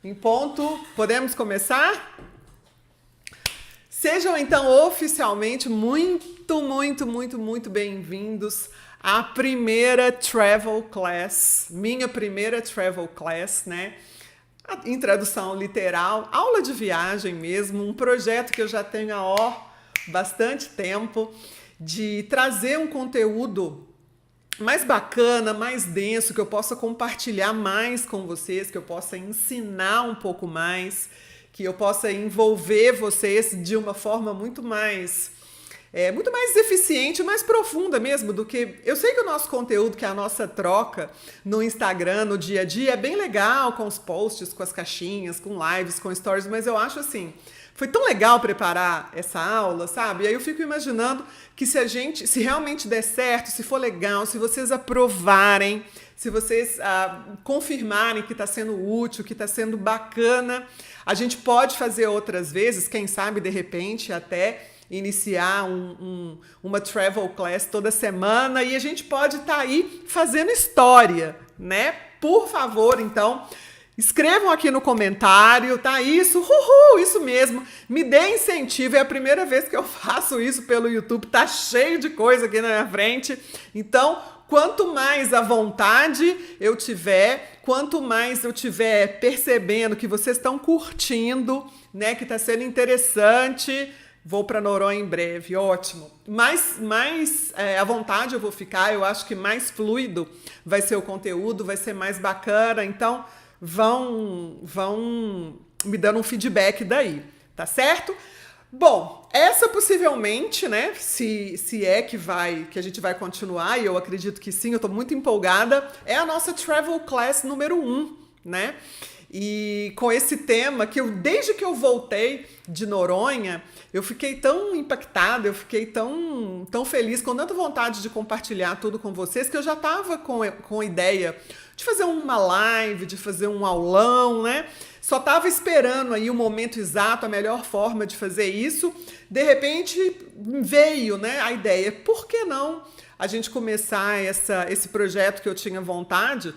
Em ponto, podemos começar? Sejam então oficialmente muito bem-vindos à primeira Travel Class, minha primeira Travel Class, né? Em tradução literal, aula de viagem mesmo, um projeto que eu já tenho há bastante tempo, de trazer um conteúdo mais bacana, mais denso, que eu possa compartilhar mais com vocês, que eu possa ensinar um pouco mais, que eu possa envolver vocês de uma forma muito mais eficiente, mais profunda mesmo do que... Eu sei que o nosso conteúdo, que é a nossa troca no Instagram, no dia a dia, é bem legal com os posts, com as caixinhas, com lives, com stories, mas eu acho assim... Foi tão legal preparar essa aula, sabe? E aí eu fico imaginando que se realmente der certo, se for legal, se vocês aprovarem, se vocês confirmarem que está sendo útil, que está sendo bacana, a gente pode fazer outras vezes, quem sabe de repente até iniciar uma travel class toda semana e a gente pode estar aí fazendo história, né? Por favor, então... Escrevam aqui no comentário, tá? Isso mesmo. Me dê incentivo, é a primeira vez que eu faço isso pelo YouTube, tá cheio de coisa aqui na minha frente. Então, quanto mais à vontade eu tiver, quanto mais eu tiver percebendo que vocês estão curtindo, né, que tá sendo interessante, vou para Noronha em breve, ótimo. Mais à vontade eu vou ficar, eu acho que mais fluido vai ser o conteúdo, vai ser mais bacana, então... vão me dando um feedback daí, tá certo? Bom, essa possivelmente, né, se é que a gente vai continuar, e eu acredito que sim, eu tô muito empolgada, é a nossa Travel Class número 1, né? E com esse tema que desde que eu voltei de Noronha, eu fiquei tão impactada, eu fiquei tão feliz, com tanta vontade de compartilhar tudo com vocês, que eu já estava com a ideia de fazer uma live, de fazer um aulão, né? Só estava esperando aí o momento exato, a melhor forma de fazer isso. De repente veio, né, a ideia, por que não a gente começar esse projeto que eu tinha vontade,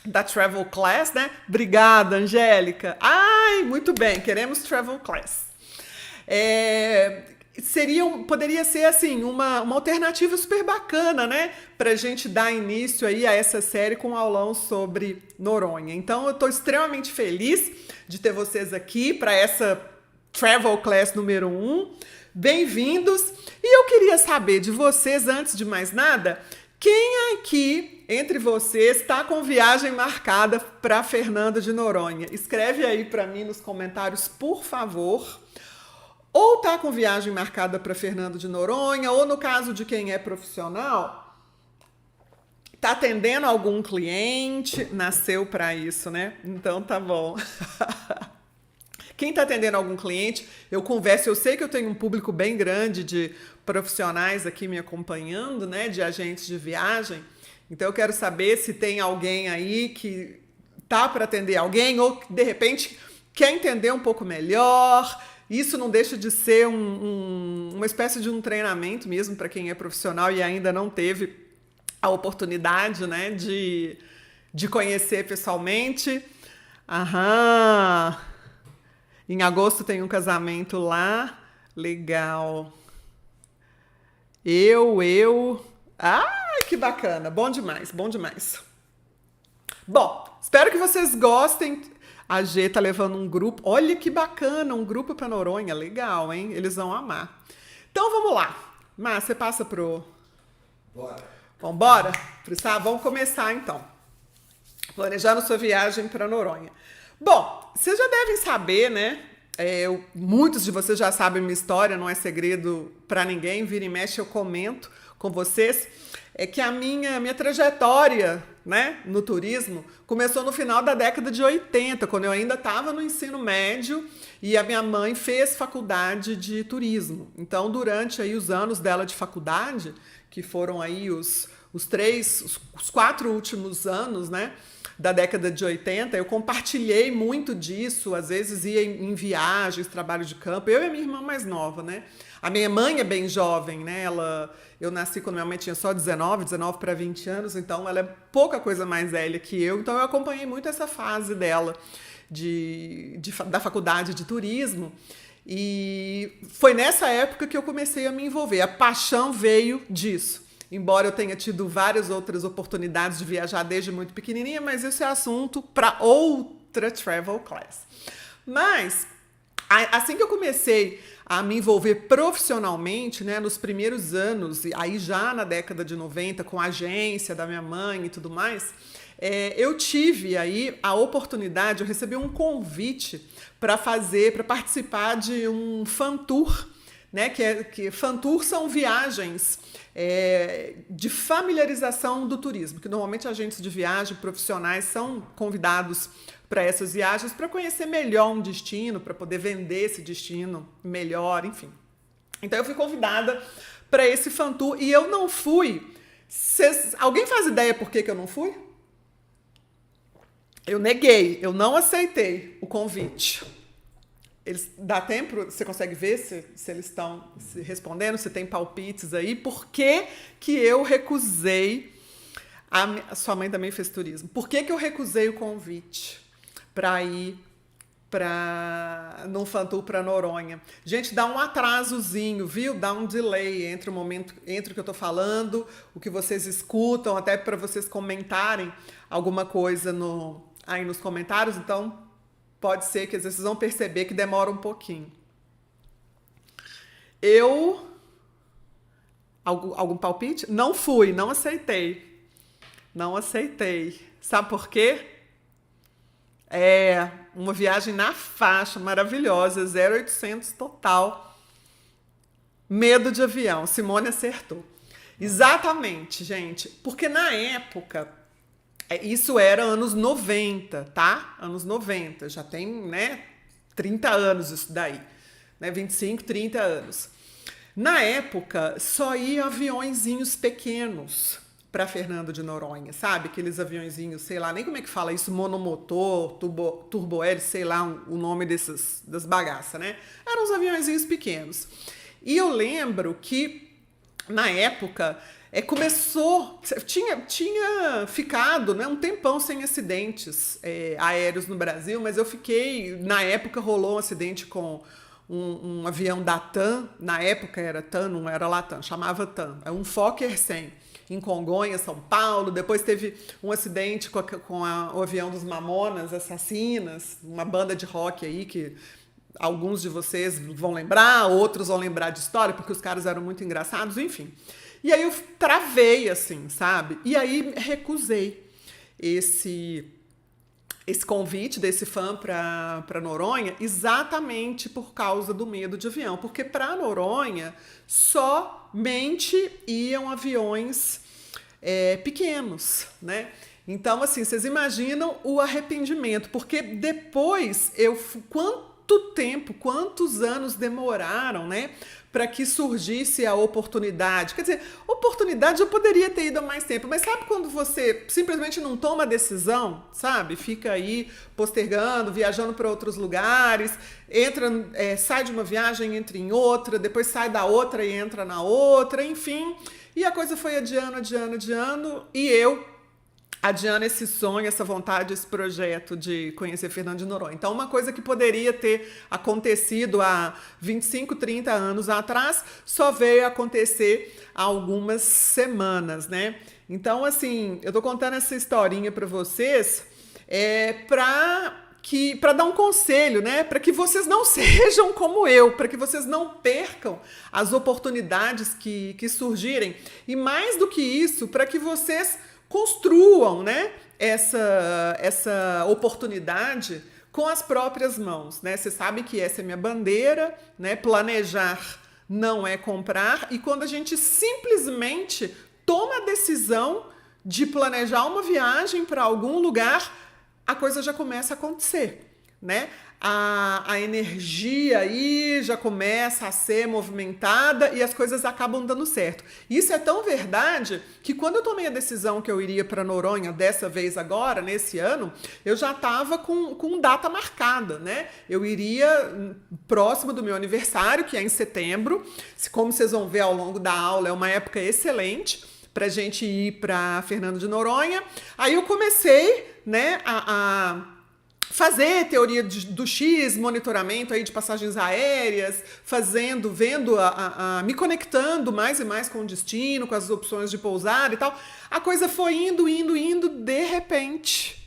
da Travel Class, né? Obrigada, Angélica. Ai, muito bem, queremos Travel Class. Poderia ser assim uma alternativa super bacana, né, para a gente dar início aí a essa série com um aulão sobre Noronha. Então eu estou extremamente feliz de ter vocês aqui para essa Travel Class número 1. Bem-vindos! E eu queria saber de vocês, antes de mais nada, quem aqui entre vocês está com viagem marcada para Fernando de Noronha? Escreve aí para mim nos comentários, por favor. Ou tá com viagem marcada para Fernando de Noronha, ou no caso de quem é profissional, tá atendendo algum cliente, nasceu para isso, né? Então tá bom. Quem tá atendendo algum cliente, eu converso, eu sei que eu tenho um público bem grande de profissionais aqui me acompanhando, né, de agentes de viagem. Então eu quero saber se tem alguém aí que tá para atender alguém ou que de repente quer entender um pouco melhor. Isso não deixa de ser uma espécie de um treinamento mesmo para quem é profissional e ainda não teve a oportunidade, né, de conhecer pessoalmente. Aham. Em agosto tem um casamento lá. Legal. Ah, que bacana. Bom demais, bom demais. Bom, espero que vocês gostem. A G tá levando um grupo. Olha que bacana, um grupo para Noronha. Legal, hein? Eles vão amar. Então vamos lá. Má, você passa pro... Bora. Vambora? Vamos começar então. Planejando sua viagem para Noronha. Bom, vocês já devem saber, né? Muitos de vocês já sabem minha história, não é segredo para ninguém. Vira e mexe eu comento com vocês. É que a minha trajetória, né, no turismo começou no final da década de 80, quando eu ainda estava no ensino médio e a minha mãe fez faculdade de turismo. Então, durante aí os anos dela de faculdade, que foram aí os 4 últimos anos, né, da década de 80, eu compartilhei muito disso, às vezes ia em viagens, trabalho de campo, eu e a minha irmã mais nova, né? A minha mãe é bem jovem, né? Eu nasci quando minha mãe tinha só 19 para 20 anos, então ela é pouca coisa mais velha que eu, então eu acompanhei muito essa fase dela. da faculdade de turismo. E foi nessa época que eu comecei a me envolver. A paixão veio disso. Embora eu tenha tido várias outras oportunidades de viajar desde muito pequenininha, mas esse é assunto para outra travel class. Mas, assim que eu comecei a me envolver profissionalmente, né, nos primeiros anos, e aí já na década de 90, com a agência da minha mãe e tudo mais, eu tive aí a oportunidade, eu recebi um convite para participar de um fan tour, né, que fan tour são viagens de familiarização do turismo, que normalmente agentes de viagem profissionais são convidados para essas viagens para conhecer melhor um destino, para poder vender esse destino melhor, enfim. Então eu fui convidada para esse fan tour e eu não fui. Alguém faz ideia por que eu não fui? Eu neguei, eu não aceitei o convite. Dá tempo? Você consegue ver se eles estão se respondendo, se tem palpites aí? Por que eu recusei? Sua mãe também fez turismo. Por que eu recusei o convite para ir num fan tour para Noronha? Gente, dá um atrasozinho, viu? Dá um delay entre o que eu tô falando, o que vocês escutam, até para vocês comentarem alguma coisa aí nos comentários. Então, pode ser que às vezes vocês vão perceber que demora um pouquinho. Algum palpite? Não fui, não aceitei. Não aceitei. Sabe por quê? Uma viagem na faixa, maravilhosa, 0800 total. Medo de avião. Simone acertou. Exatamente, gente. Porque na época, isso era anos 90, tá? Anos 90. Já tem, né, 30 anos isso daí. Né, 25, 30 anos. Na época, só iam aviõezinhos pequenos para Fernando de Noronha, sabe? Aqueles aviõezinhos, sei lá, nem como é que fala isso, monomotor, turbohélice, sei lá o nome das bagaças, né? Eram uns aviõezinhos pequenos. E eu lembro que, na época, começou... Tinha ficado, né, um tempão sem acidentes aéreos no Brasil, mas eu fiquei... Na época rolou um acidente com um avião da TAM, na época era TAM, não era Latam, chamava TAM, é um Fokker 100, em Congonhas, São Paulo. Depois teve um acidente com o avião dos Mamonas Assassinas, uma banda de rock aí que alguns de vocês vão lembrar, outros vão lembrar de história, porque os caras eram muito engraçados, enfim. E aí eu travei, assim, sabe? E aí recusei esse convite desse fã para Noronha exatamente por causa do medo de avião, porque para Noronha somente iam aviões pequenos, né? Então, assim, vocês imaginam o arrependimento, porque depois quantos anos demoraram, né, para que surgisse a oportunidade? Quer dizer, oportunidade eu poderia ter ido há mais tempo, mas sabe quando você simplesmente não toma a decisão, sabe? Fica aí postergando, viajando para outros lugares, sai de uma viagem, entra em outra, depois sai da outra e entra na outra, enfim. E a coisa foi adiando, e eu adiando esse sonho, essa vontade, esse projeto de conhecer Fernando de Noronha. Então, uma coisa que poderia ter acontecido há 25, 30 anos atrás, só veio acontecer há algumas semanas, Então, assim, eu tô contando essa historinha para vocês para dar um conselho, para que vocês não sejam como eu, para que vocês não percam as oportunidades que surgirem. E mais do que isso, para que vocês construam, essa oportunidade com as próprias mãos, Você sabe que essa é minha bandeira, Planejar não é comprar. E quando a gente simplesmente toma a decisão de planejar uma viagem para algum lugar, a coisa já começa a acontecer, A energia aí já começa a ser movimentada e as coisas acabam dando certo. Isso é tão verdade que quando eu tomei a decisão que eu iria para Noronha dessa vez agora, nesse ano, eu já estava com data marcada, Eu iria próximo do meu aniversário, que é em setembro. Como vocês vão ver ao longo da aula, é uma época excelente para a gente ir para Fernando de Noronha. Aí eu comecei, a fazer teoria do X, monitoramento aí de passagens aéreas, vendo, me conectando mais e mais com o destino, com as opções de pousar e tal. A coisa foi indo, de repente,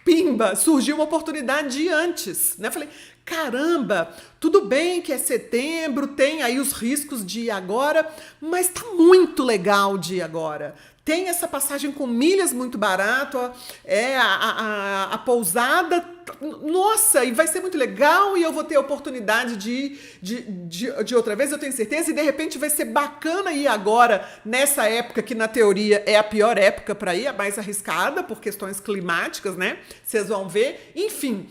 pimba, surgiu uma oportunidade antes, né? Falei, caramba, tudo bem que é setembro, tem aí os riscos de ir agora, mas tá muito legal de ir agora. Tem essa passagem com milhas muito barato, a pousada, nossa, e vai ser muito legal e eu vou ter a oportunidade de outra vez, eu tenho certeza, e de repente vai ser bacana ir agora, nessa época que na teoria é a pior época para ir, a mais arriscada por questões climáticas, né? Vocês vão ver, enfim.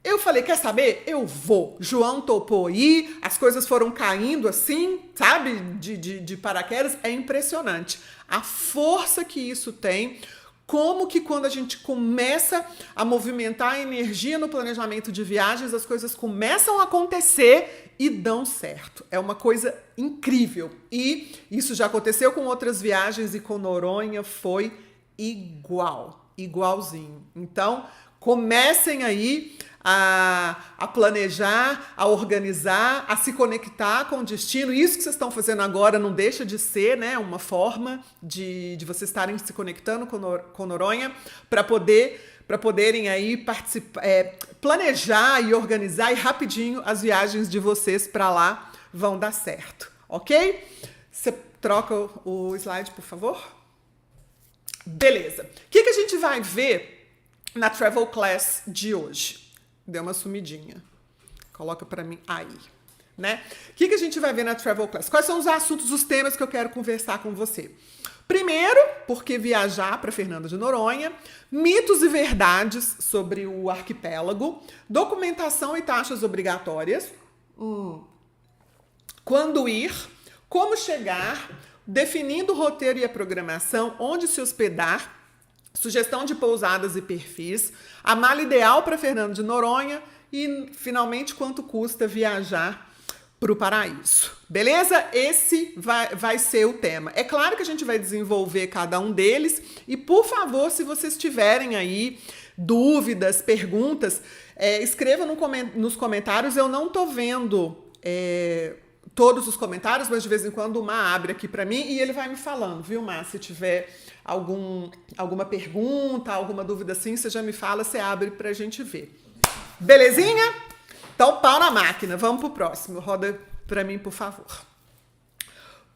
Eu falei, quer saber? Eu vou. João topou ir, as coisas foram caindo assim, sabe? De paraquedas. É impressionante. A força que isso tem, como que quando a gente começa a movimentar a energia no planejamento de viagens, as coisas começam a acontecer e dão certo. É uma coisa incrível. E isso já aconteceu com outras viagens e com Noronha foi igualzinho. Então, comecem aí a planejar, a organizar, a se conectar com o destino. Isso que vocês estão fazendo agora não deixa de ser, né, uma forma de vocês estarem se conectando com Noronha para poderem aí participar, planejar e organizar, e rapidinho as viagens de vocês para lá vão dar certo, ok? Você troca o slide, por favor? Beleza. O que a gente vai ver na Travel Class de hoje? Deu uma sumidinha. Coloca para mim aí, né? O que a gente vai ver na Travel Class? Quais são os assuntos, os temas que eu quero conversar com você? Primeiro, por que viajar para Fernando de Noronha? Mitos e verdades sobre o arquipélago. Documentação e taxas obrigatórias. Quando ir. Como chegar. Definindo o roteiro e a programação. Onde se hospedar. Sugestão de pousadas e perfis, a mala ideal para Fernando de Noronha e, finalmente, quanto custa viajar para o paraíso. Beleza? Esse vai ser o tema. É claro que a gente vai desenvolver cada um deles e, por favor, se vocês tiverem aí dúvidas, perguntas, escreva nos comentários. Eu não tô vendo todos os comentários, mas de vez em quando o Mar abre aqui para mim e ele vai me falando, viu, Mar? Se tiver alguma pergunta, alguma dúvida assim, você já me fala, você abre pra gente ver. Belezinha? Então, pau na máquina. Vamos pro próximo. Roda pra mim, por favor.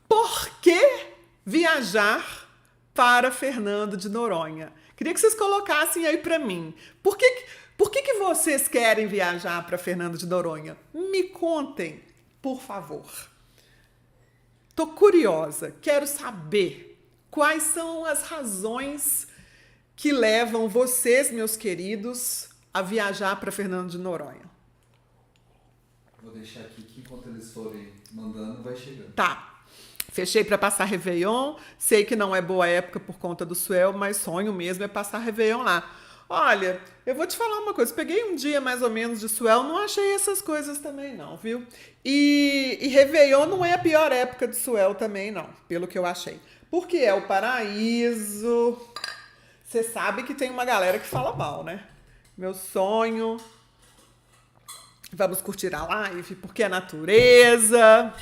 Por que viajar para Fernando de Noronha? Queria que vocês colocassem aí pra mim. Por que vocês querem viajar para Fernando de Noronha? Me contem, por favor. Tô curiosa, quero saber. Quais são as razões que levam vocês, meus queridos, a viajar para Fernando de Noronha? Vou deixar aqui que enquanto eles forem mandando, vai chegando. Tá. Fechei para passar Réveillon. Sei que não é boa época por conta do Suel, mas sonho mesmo é passar Réveillon lá. Olha, eu vou te falar uma coisa. Peguei um dia mais ou menos de Suel, não achei essas coisas também não, viu? E Réveillon não é a pior época de Suel também não, pelo que eu achei. Porque é o paraíso. Você sabe que tem uma galera que fala mal, né? Meu sonho. Vamos curtir a live porque é natureza,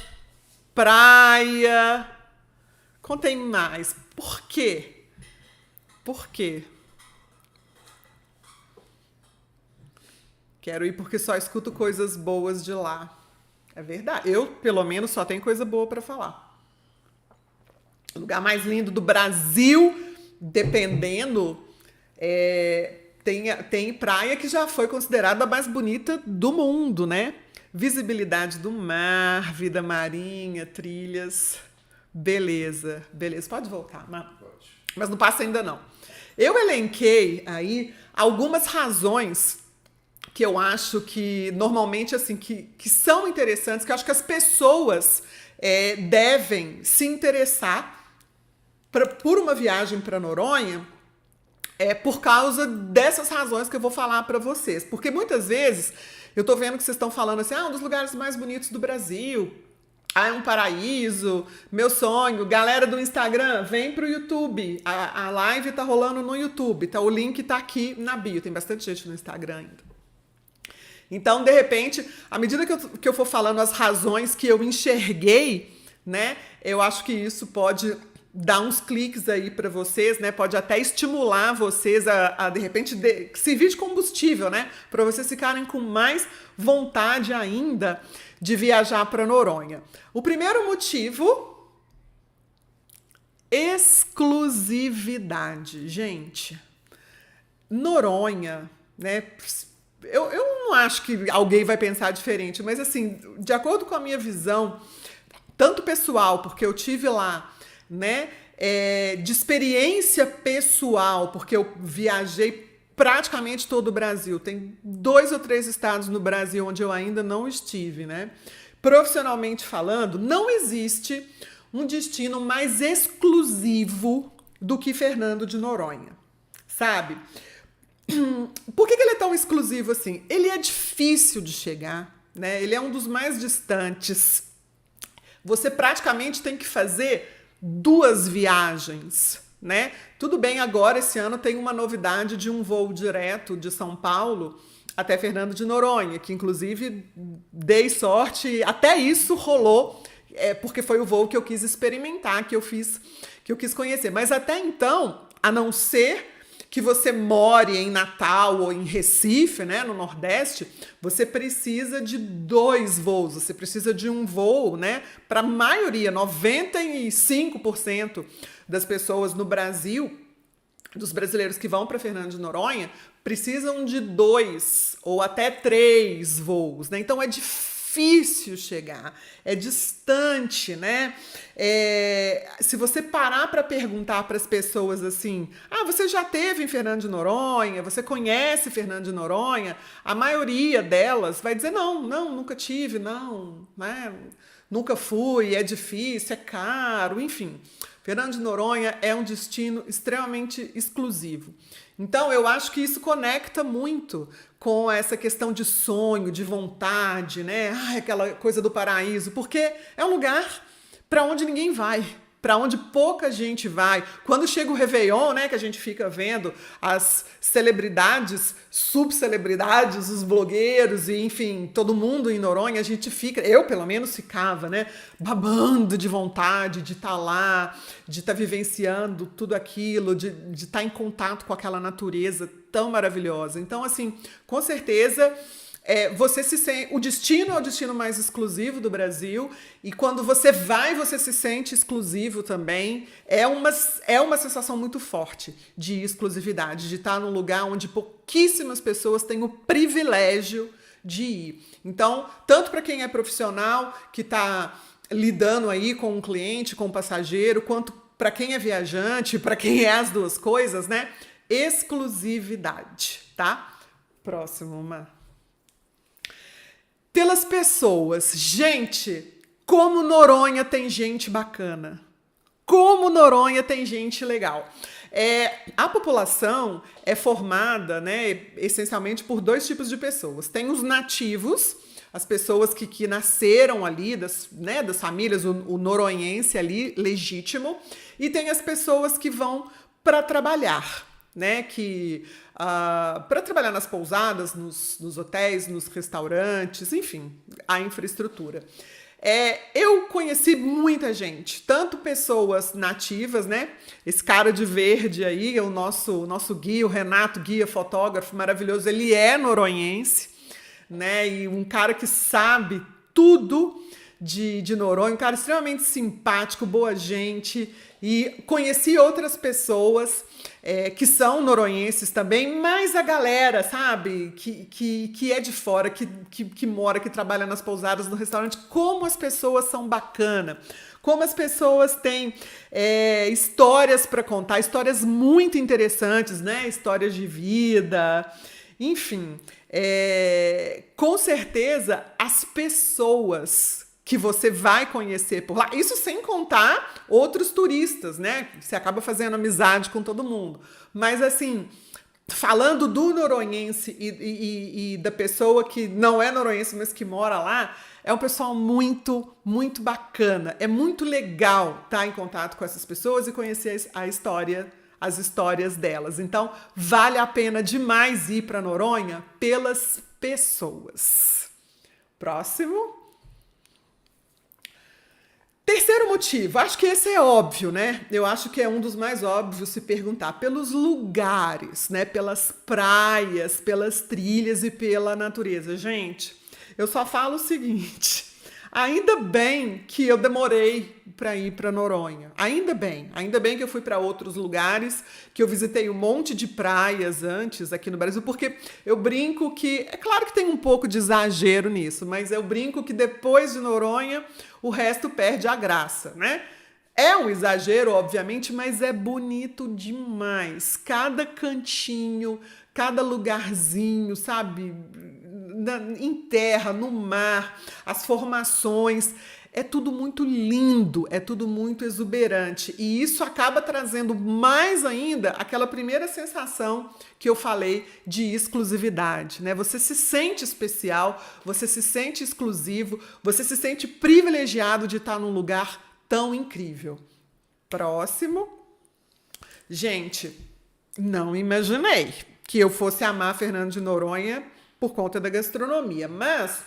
praia. Contem mais. Por quê? Por quê? Quero ir porque só escuto coisas boas de lá. É verdade. Eu, pelo menos, só tenho coisa boa para falar. O lugar mais lindo do Brasil, dependendo, tem praia que já foi considerada a mais bonita do mundo, né? Visibilidade do mar, vida marinha, trilhas, beleza. Pode voltar, Mar? Pode. Mas não passa ainda não. Eu elenquei aí algumas razões que eu acho que normalmente assim que são interessantes, que eu acho que as pessoas devem se interessar por uma viagem para Noronha, por causa dessas razões que eu vou falar para vocês. Porque muitas vezes eu tô vendo que vocês estão falando assim, um dos lugares mais bonitos do Brasil, é um paraíso, meu sonho. Galera do Instagram, vem pro YouTube. A live tá rolando no YouTube, tá? O link tá aqui na bio. Tem bastante gente no Instagram ainda. Então, de repente, à medida que eu for falando as razões que eu enxerguei, né, eu acho que isso pode dar uns cliques aí para vocês, né? Pode até estimular vocês a de repente, servir de combustível, né? Para vocês ficarem com mais vontade ainda de viajar para Noronha. O primeiro motivo, exclusividade. Gente, Noronha, né? Eu não acho que alguém vai pensar diferente, mas assim, de acordo com a minha visão, tanto pessoal, porque eu tive lá, né, de experiência pessoal, porque eu viajei praticamente todo o Brasil. Tem 2 ou 3 estados no Brasil onde eu ainda não estive, né? Profissionalmente falando, não existe um destino mais exclusivo do que Fernando de Noronha, sabe? Por que ele é tão exclusivo assim? Ele é difícil de chegar, né? Ele é um dos mais distantes. Você praticamente tem que fazer 2 viagens, né? Tudo bem, agora esse ano tem uma novidade de um voo direto de São Paulo até Fernando de Noronha, que inclusive dei sorte, até isso rolou, porque foi o voo que eu quis experimentar, que eu quis conhecer. Mas até então, a não ser que você more em Natal ou em Recife, né, no Nordeste, você precisa de 2 voos, você precisa de um voo, né, para a maioria, 95% das pessoas no Brasil, dos brasileiros que vão para Fernando de Noronha, precisam de 2 ou até 3 voos, né, então é difícil chegar, é distante, né? Se você parar para perguntar para as pessoas assim, você já esteve em Fernando de Noronha? Você conhece Fernando de Noronha? A maioria delas vai dizer não, nunca tive, não, né? Nunca fui, é difícil, é caro, enfim. Fernando de Noronha é um destino extremamente exclusivo. Então, eu acho que isso conecta muito com essa questão de sonho, de vontade, né? Aquela coisa do paraíso, porque é um lugar para onde ninguém vai, para onde pouca gente vai. Quando chega o Réveillon, né, que a gente fica vendo as celebridades, subcelebridades, os blogueiros e, enfim, todo mundo em Noronha, a gente fica, eu pelo menos ficava, né, babando de vontade de estar lá, de estar vivenciando tudo aquilo, de estar em contato com aquela natureza tão maravilhosa. Então, assim, com certeza, você se sente, o destino é o destino mais exclusivo do Brasil, e quando você vai, você se sente exclusivo também. É uma sensação muito forte de exclusividade, de estar num lugar onde pouquíssimas pessoas têm o privilégio de ir. Então, tanto para quem é profissional, que está lidando aí com um cliente, com um passageiro, quanto para quem é viajante, para quem é as 2 coisas, né? Exclusividade, tá? Próximo, uma. Pelas pessoas. Gente, como Noronha tem gente bacana. Como Noronha tem gente legal. A população é formada, né, essencialmente por 2 tipos de pessoas. Tem os nativos, as pessoas que nasceram ali, das famílias, o noronhense ali, legítimo. E tem as pessoas que vão para trabalhar, né, para trabalhar nas pousadas, nos hotéis, nos restaurantes, enfim, a infraestrutura. Eu conheci muita gente, tanto pessoas nativas, né? Esse cara de verde aí, o nosso guia, o Renato, guia, fotógrafo maravilhoso, ele é noronhense, né? E um cara que sabe tudo de Noronha, um cara extremamente simpático, boa gente. E conheci outras pessoas que são noronhenses também, mas a galera, sabe, que é de fora, que mora, que trabalha nas pousadas, no restaurante, como as pessoas são bacanas, como as pessoas têm histórias para contar, histórias muito interessantes, né? Histórias de vida, enfim. Com certeza, as pessoas que você vai conhecer por lá. Isso sem contar outros turistas, né? Você acaba fazendo amizade com todo mundo. Mas, assim, falando do noronhense e da pessoa que não é noronhense, mas que mora lá, é um pessoal muito, muito bacana. É muito legal estar em contato com essas pessoas e conhecer as histórias delas. Então, vale a pena demais ir para Noronha pelas pessoas. Próximo. Terceiro motivo, acho que esse é óbvio, né? Eu acho que é um dos mais óbvios se perguntar pelos lugares, né? Pelas praias, pelas trilhas e pela natureza. Gente, eu só falo o seguinte, ainda bem que eu demorei para ir para Noronha. Ainda bem que eu fui para outros lugares, que eu visitei um monte de praias antes aqui no Brasil, porque eu brinco que, é claro que tem um pouco de exagero nisso, mas eu brinco que depois de Noronha, o resto perde a graça, né? É um exagero, obviamente, mas é bonito demais. Cada cantinho, cada lugarzinho, sabe? Em terra, no mar, as formações, é tudo muito lindo, é tudo muito exuberante. E isso acaba trazendo mais ainda aquela primeira sensação que eu falei de exclusividade, né? Você se sente especial, você se sente exclusivo, você se sente privilegiado de estar num lugar tão incrível. Próximo. Gente, não imaginei que eu fosse amar Fernando de Noronha por conta da gastronomia, mas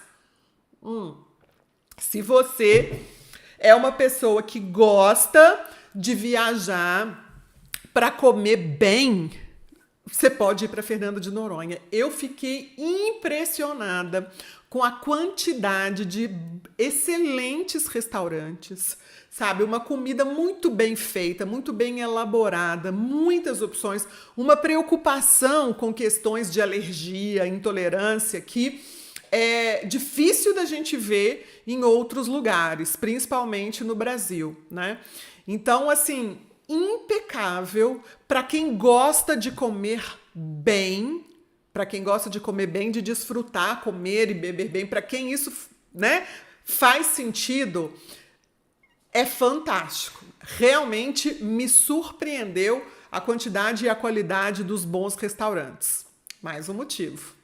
se você é uma pessoa que gosta de viajar para comer bem, você pode ir para Fernando de Noronha. Eu fiquei impressionada com a quantidade de excelentes restaurantes, sabe? Uma comida muito bem feita, muito bem elaborada, muitas opções, uma preocupação com questões de alergia, intolerância que é difícil da gente ver em outros lugares, principalmente no Brasil, né? Então, assim, impecável para quem gosta de comer bem, de desfrutar, comer e beber bem, para quem isso, né, faz sentido, é fantástico. Realmente me surpreendeu a quantidade e a qualidade dos bons restaurantes. Mais um motivo.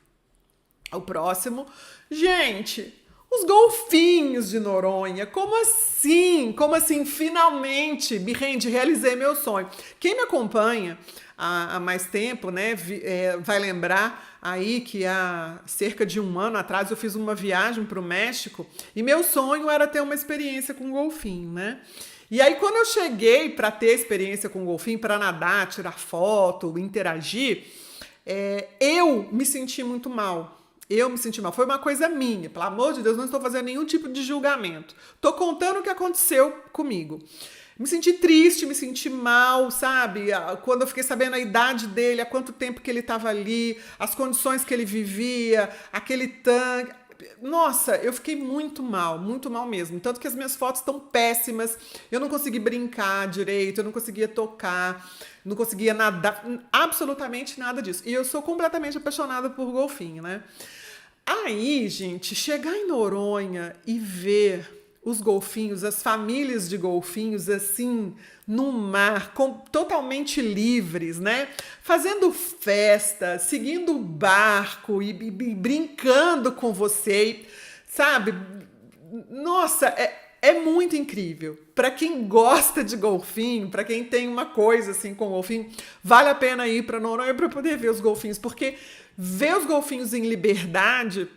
O próximo, gente, os golfinhos de Noronha. Como assim? Como assim? Finalmente, realizei meu sonho. Quem me acompanha há mais tempo, né, vai lembrar aí que há cerca de um ano atrás eu fiz uma viagem para o México e meu sonho era ter uma experiência com golfinho, né? E aí quando eu cheguei para ter experiência com golfinho, para nadar, tirar foto, interagir, eu me senti muito mal. Foi uma coisa minha, pelo amor de Deus, não estou fazendo nenhum tipo de julgamento. Estou contando o que aconteceu comigo. Me senti triste, me senti mal, sabe? Quando eu fiquei sabendo a idade dele, há quanto tempo que ele estava ali, as condições que ele vivia, aquele tanque. Nossa, eu fiquei muito mal mesmo. Tanto que as minhas fotos estão péssimas, eu não consegui brincar direito, eu não conseguia tocar, não conseguia nadar, absolutamente nada disso. E eu sou completamente apaixonada por golfinho, né? Aí, gente, chegar em Noronha e ver os golfinhos, as famílias de golfinhos, assim, no mar, totalmente livres, né? Fazendo festa, seguindo o barco e brincando com você, sabe? Nossa, é muito incrível. Para quem gosta de golfinho, para quem tem uma coisa assim com golfinho, vale a pena ir para Noronha para poder ver os golfinhos, porque ver os golfinhos em liberdade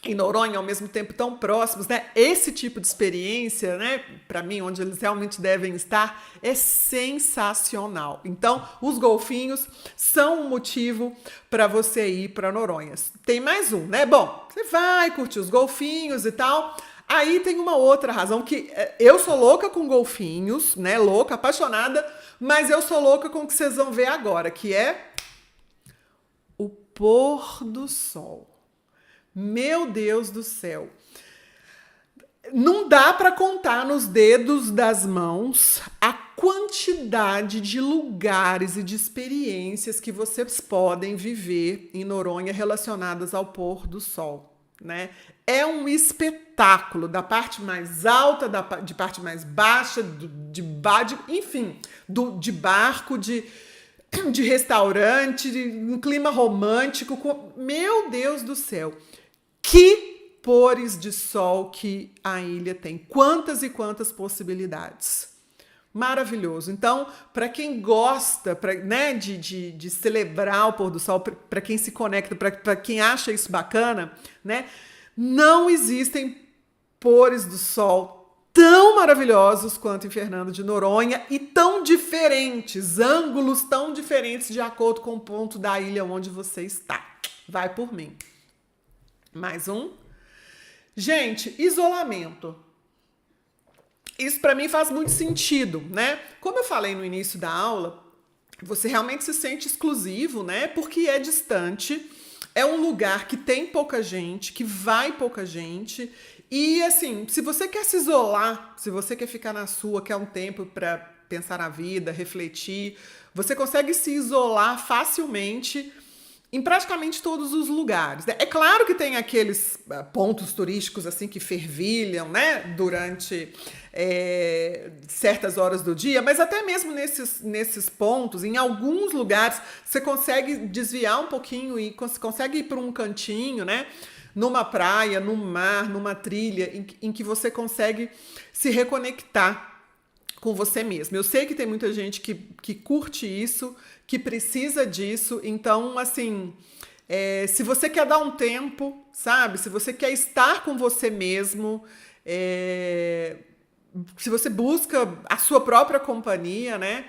em Noronha, ao mesmo tempo tão próximos, né? Esse tipo de experiência, né? Para mim, onde eles realmente devem estar, é sensacional. Então, os golfinhos são um motivo para você ir para Noronha. Tem mais um, né? Bom, você vai curtir os golfinhos e tal. Aí tem uma outra razão que eu sou louca com golfinhos, né? Louca, apaixonada, mas eu sou louca com o que vocês vão ver agora, que é o pôr do sol. Meu Deus do céu. Não dá para contar nos dedos das mãos a quantidade de lugares e de experiências que vocês podem viver em Noronha relacionadas ao pôr do sol, né? É um espetáculo da parte mais alta, de parte mais baixa, de barco, de restaurante, um clima romântico. Meu Deus do céu! Que pores de sol que a ilha tem. Quantas e quantas possibilidades. maravilhoso. Então, para quem gosta, né, de celebrar o pôr do sol, para quem se conecta, para quem acha isso bacana, né, não existem pôres do sol tão maravilhosos quanto em Fernando de Noronha e tão diferentes, ângulos tão diferentes de acordo com o ponto da ilha onde você está. Vai por mim. Mais um. Gente, isolamento. Isso para mim faz muito sentido, né? Como eu falei no início da aula, você realmente se sente exclusivo, né? Porque é distante, é um lugar que tem pouca gente, que vai pouca gente. E assim, se você quer se isolar, se você quer ficar na sua, quer um tempo para pensar na vida, refletir, você consegue se isolar facilmente em praticamente todos os lugares. É claro que tem aqueles pontos turísticos assim que fervilham, né, durante certas horas do dia, mas até mesmo nesses pontos, em alguns lugares, você consegue desviar um pouquinho e consegue ir para um cantinho, né, numa praia, num mar, numa trilha, em que você consegue se reconectar com você mesmo. Eu sei que tem muita gente que curte isso, que precisa disso, então, assim, se você quer dar um tempo, sabe? Se você quer estar com você mesmo, se você busca a sua própria companhia, né?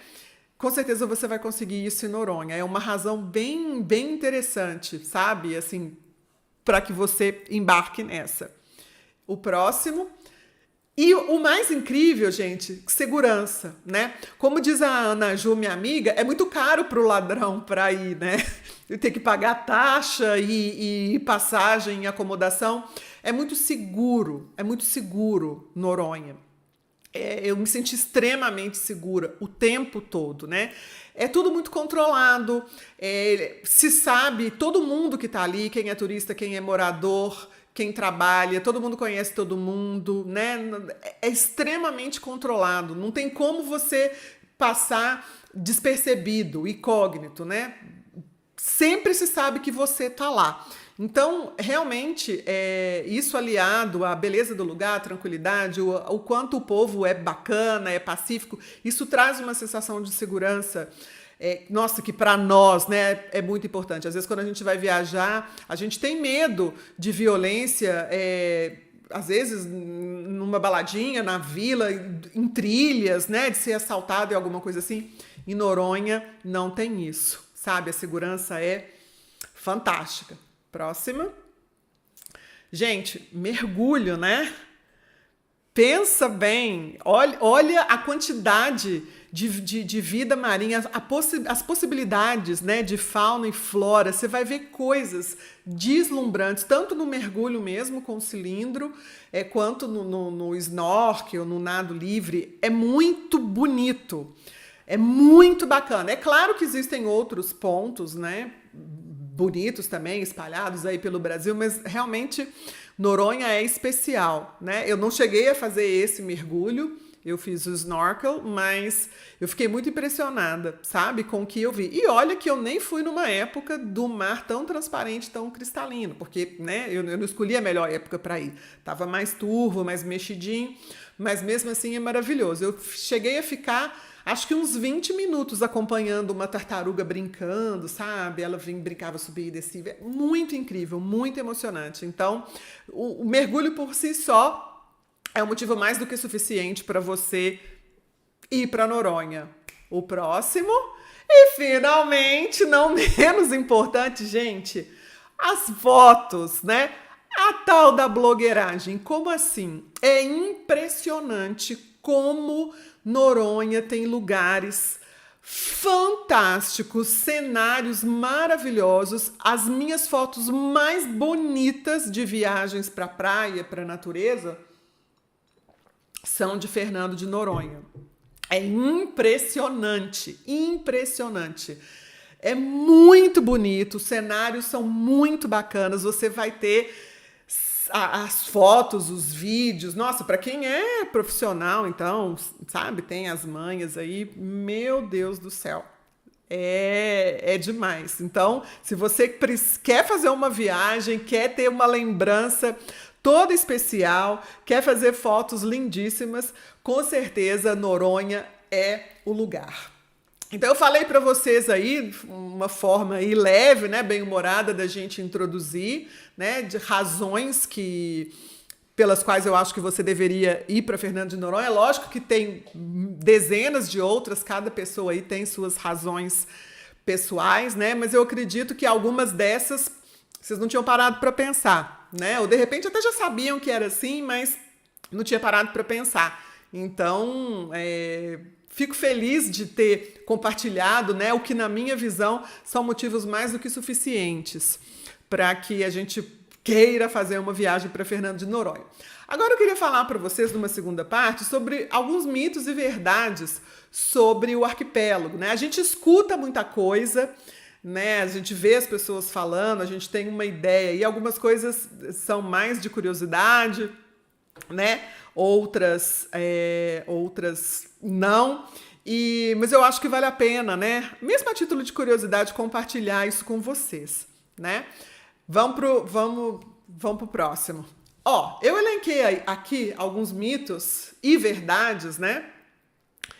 Com certeza você vai conseguir isso em Noronha. É uma razão bem, bem interessante, sabe? Assim, para que você embarque nessa. O próximo. E o mais incrível, gente, segurança, né? Como diz a Ana Ju, minha amiga, é muito caro para o ladrão para ir, né? Ter que pagar taxa e passagem e acomodação. É muito seguro Noronha. Eu me senti extremamente segura o tempo todo, né? É tudo muito controlado, se sabe, todo mundo que está ali, quem é turista, quem é morador, quem trabalha, todo mundo conhece todo mundo, né? É extremamente controlado, não tem como você passar despercebido, incógnito, né? Sempre se sabe que você está lá. Então, realmente, isso aliado à beleza do lugar, à tranquilidade, o quanto o povo é bacana, é pacífico, isso traz uma sensação de segurança, nossa, que para nós, né, é muito importante. Às vezes, quando a gente vai viajar, a gente tem medo de violência, às vezes numa baladinha, na vila, em trilhas, né, de ser assaltado e alguma coisa assim. Em Noronha não tem isso, sabe? A segurança é fantástica. Próxima. Gente, mergulho, né? Pensa bem, olha a quantidade de vida marinha, as possibilidades, né, de fauna e flora. Você vai ver coisas deslumbrantes, tanto no mergulho mesmo com o cilindro, quanto no snorkel, no nado livre. É muito bonito, é muito bacana. É claro que existem outros pontos, né, bonitos também, espalhados aí pelo Brasil, mas realmente Noronha é especial, né? Eu não cheguei a fazer esse mergulho, eu fiz o snorkel, mas eu fiquei muito impressionada, sabe, com o que eu vi. E olha que eu nem fui numa época do mar tão transparente, tão cristalino, porque, né, eu não escolhi a melhor época para ir. Tava mais turvo, mais mexidinho, mas mesmo assim é maravilhoso. Eu cheguei a ficar acho que uns 20 minutos acompanhando uma tartaruga brincando, sabe? Ela brincava, subia e descia. Muito incrível, muito emocionante. Então, o mergulho por si só é um motivo mais do que suficiente para você ir para Noronha. O próximo. E, finalmente, não menos importante, gente, as fotos, né? A tal da blogueiragem. Como assim? É impressionante como Noronha tem lugares fantásticos, cenários maravilhosos. As minhas fotos mais bonitas de viagens para praia, para natureza, são de Fernando de Noronha. É impressionante, impressionante. É muito bonito, os cenários são muito bacanas, você vai ter as fotos, os vídeos. Nossa, para quem é profissional, então, sabe, tem as manhas aí, meu Deus do céu, é demais. Então, se você quer fazer uma viagem, quer ter uma lembrança toda especial, quer fazer fotos lindíssimas, com certeza Noronha é o lugar. Então eu falei para vocês aí uma forma aí leve, né, bem-humorada da gente introduzir, né, de razões pelas quais eu acho que você deveria ir para Fernando de Noronha. É lógico que tem dezenas de outras, cada pessoa aí tem suas razões pessoais, né? Mas eu acredito que algumas dessas vocês não tinham parado para pensar, né? Ou de repente até já sabiam que era assim, mas não tinha parado para pensar. Então, fico feliz de ter compartilhado, né, o que na minha visão são motivos mais do que suficientes para que a gente queira fazer uma viagem para Fernando de Noronha. Agora eu queria falar para vocês, numa segunda parte, sobre alguns mitos e verdades sobre o arquipélago, né? A gente escuta muita coisa, né? A gente vê as pessoas falando, a gente tem uma ideia, e algumas coisas são mais de curiosidade, né? Outras não. Mas eu acho que vale a pena, né? Mesmo a título de curiosidade, compartilhar isso com vocês, né? Vamos pro próximo. Eu elenquei aqui alguns mitos e verdades, né?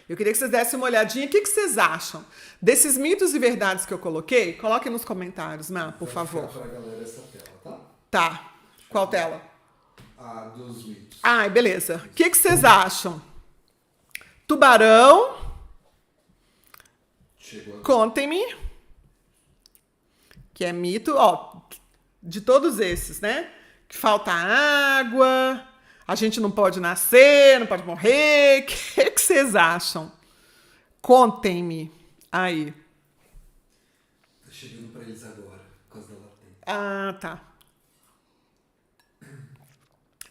Eu queria que vocês dessem uma olhadinha. O que vocês acham desses mitos e verdades que eu coloquei? Coloquem nos comentários, Má, por favor. Para a galera essa tela, tá? Tá. Qual tela? A dos mitos. Beleza. O que vocês acham? Tubarão. Chegou. Contem-me. Que é mito, de todos esses, né? Que falta água, a gente não pode nascer, não pode morrer. O que vocês acham? Contem-me aí. Tá chegando para eles agora, por causa da latência. Tá.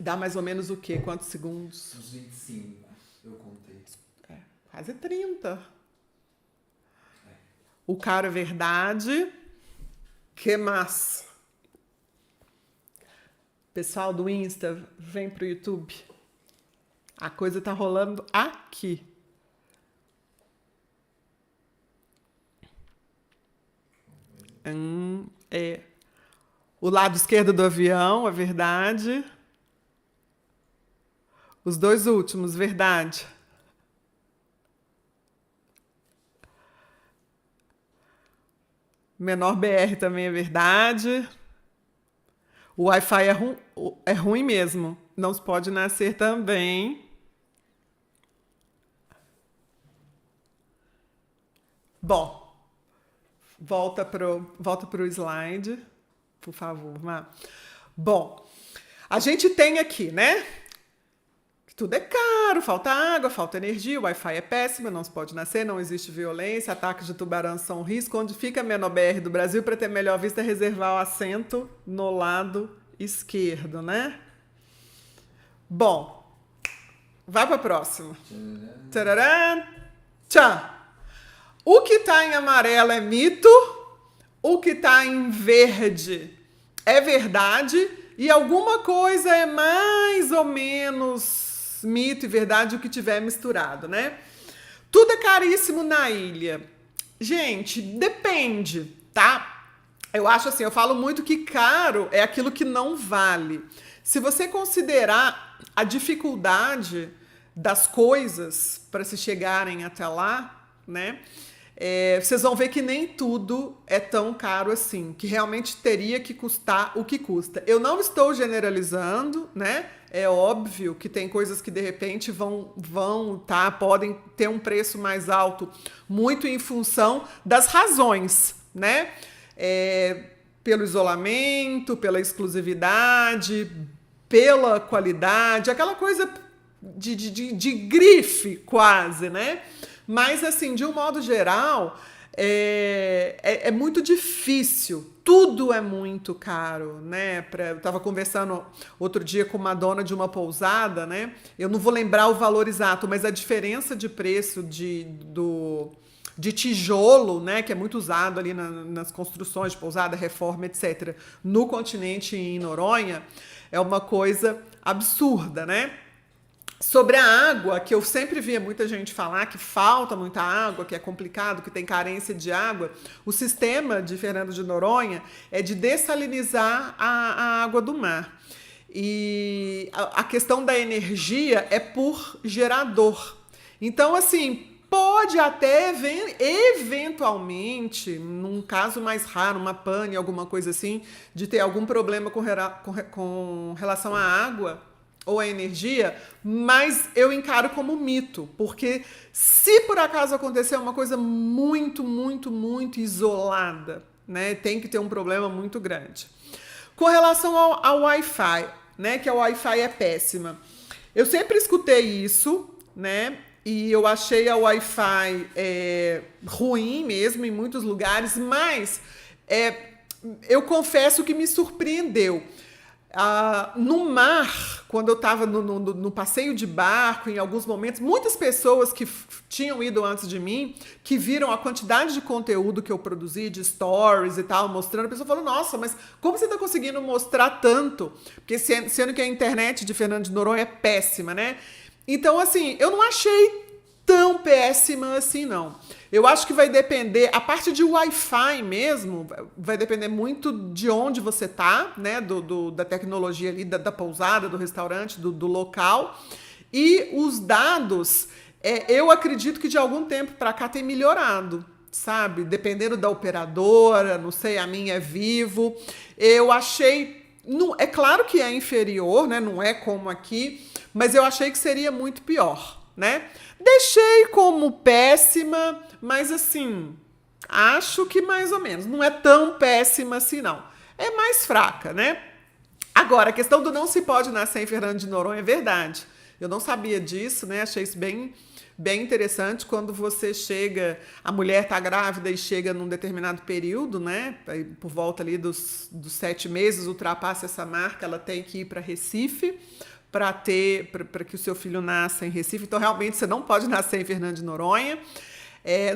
Dá mais ou menos o quê? Quantos segundos? Uns 25, eu contei. Quase 30. O cara é verdade. Que massa. Pessoal do Insta, vem pro YouTube. A coisa tá rolando aqui. O lado esquerdo do avião, é verdade. Os dois últimos, verdade. Menor BR também é verdade. O Wi-Fi é ruim mesmo. Não se pode nascer também. Bom, volta pro slide, por favor, Má. Bom, a gente tem aqui, né? Que tudo é caro, falta água, falta energia, o Wi-Fi é péssimo, não se pode nascer, não existe violência, ataques de tubarão são um risco. Onde fica a menor BR do Brasil para ter melhor vista, reservar o assento no lado esquerdo, né? Bom, vai para a próxima. Tcharam. Tchau. O que está em amarelo é mito, o que está em verde é verdade, e alguma coisa é mais ou menos mito e verdade o que tiver misturado, né? Tudo é caríssimo na ilha. Gente, depende, tá? Eu acho assim, eu falo muito que caro é aquilo que não vale. Se você considerar a dificuldade das coisas para se chegarem até lá, né? Vocês vão ver que nem tudo é tão caro assim, que realmente teria que custar o que custa. Eu não estou generalizando, né? É óbvio que tem coisas que de repente podem ter um preço mais alto, muito em função das razões, né? Pelo isolamento, pela exclusividade, pela qualidade, aquela coisa de grife quase, né? Mas, assim, de um modo geral, é muito difícil. Tudo é muito caro, né? Eu estava conversando outro dia com uma dona de uma pousada, né? Eu não vou lembrar o valor exato, mas a diferença de preço de tijolo, né? Que é muito usado ali nas construções de pousada, reforma, etc. No continente em Noronha, é uma coisa absurda, né? Sobre a água, que eu sempre via muita gente falar que falta muita água, que é complicado, que tem carência de água, o sistema de Fernando de Noronha é de dessalinizar a água do mar. E a questão da energia é por gerador. Então, assim, pode até, eventualmente, num caso mais raro, uma pane, alguma coisa assim, de ter algum problema com relação à água ou à energia, mas eu encaro como mito, porque se por acaso acontecer uma coisa muito, muito, muito isolada, né, tem que ter um problema muito grande. Com relação ao Wi-Fi, né, que a Wi-Fi é péssima. Eu sempre escutei isso, né? E eu achei a Wi-Fi ruim mesmo em muitos lugares, mas eu confesso que me surpreendeu. No mar, quando eu estava no passeio de barco, em alguns momentos, muitas pessoas que tinham ido antes de mim, que viram a quantidade de conteúdo que eu produzi, de stories e tal, mostrando, a pessoa falou, nossa, mas como você está conseguindo mostrar tanto? Porque sendo que a internet de Fernando de Noronha é péssima, né? Então, assim, eu não achei tão péssima assim, não. Eu acho que vai depender, a parte de Wi-Fi mesmo, vai depender muito de onde você tá, né? Da tecnologia ali, da pousada, do restaurante, do local. E os dados, eu acredito que de algum tempo para cá tem melhorado, sabe? Dependendo da operadora, não sei, a minha é Vivo. Eu achei, não, é claro que é inferior, né? Não é como aqui, mas eu achei que seria muito pior, né? Deixei como péssima, mas assim, acho que mais ou menos. Não é tão péssima assim, não. É mais fraca, né? Agora, a questão do não se pode nascer em Fernando de Noronha é verdade. Eu não sabia disso, né? Achei isso bem interessante quando você chega, a mulher tá grávida e chega num determinado período, né? Por volta ali dos 7 meses, ultrapassa essa marca, ela tem que ir para Recife para que o seu filho nasça em Recife. Então, realmente, você não pode nascer em Fernando de Noronha.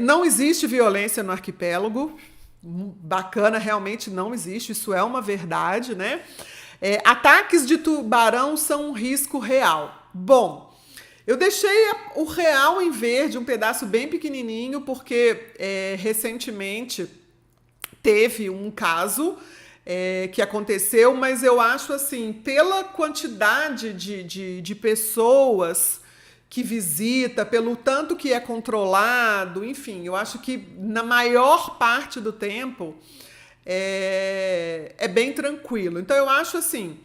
Não existe violência no arquipélago. Bacana, realmente não existe. Isso é uma verdade, né? Ataques de tubarão são um risco real. Bom, eu deixei o real em verde, um pedaço bem pequenininho, porque recentemente teve um caso que aconteceu, mas eu acho assim, pela quantidade de pessoas que visita, pelo tanto que é controlado, enfim, eu acho que na maior parte do tempo é bem tranquilo. Então eu acho assim,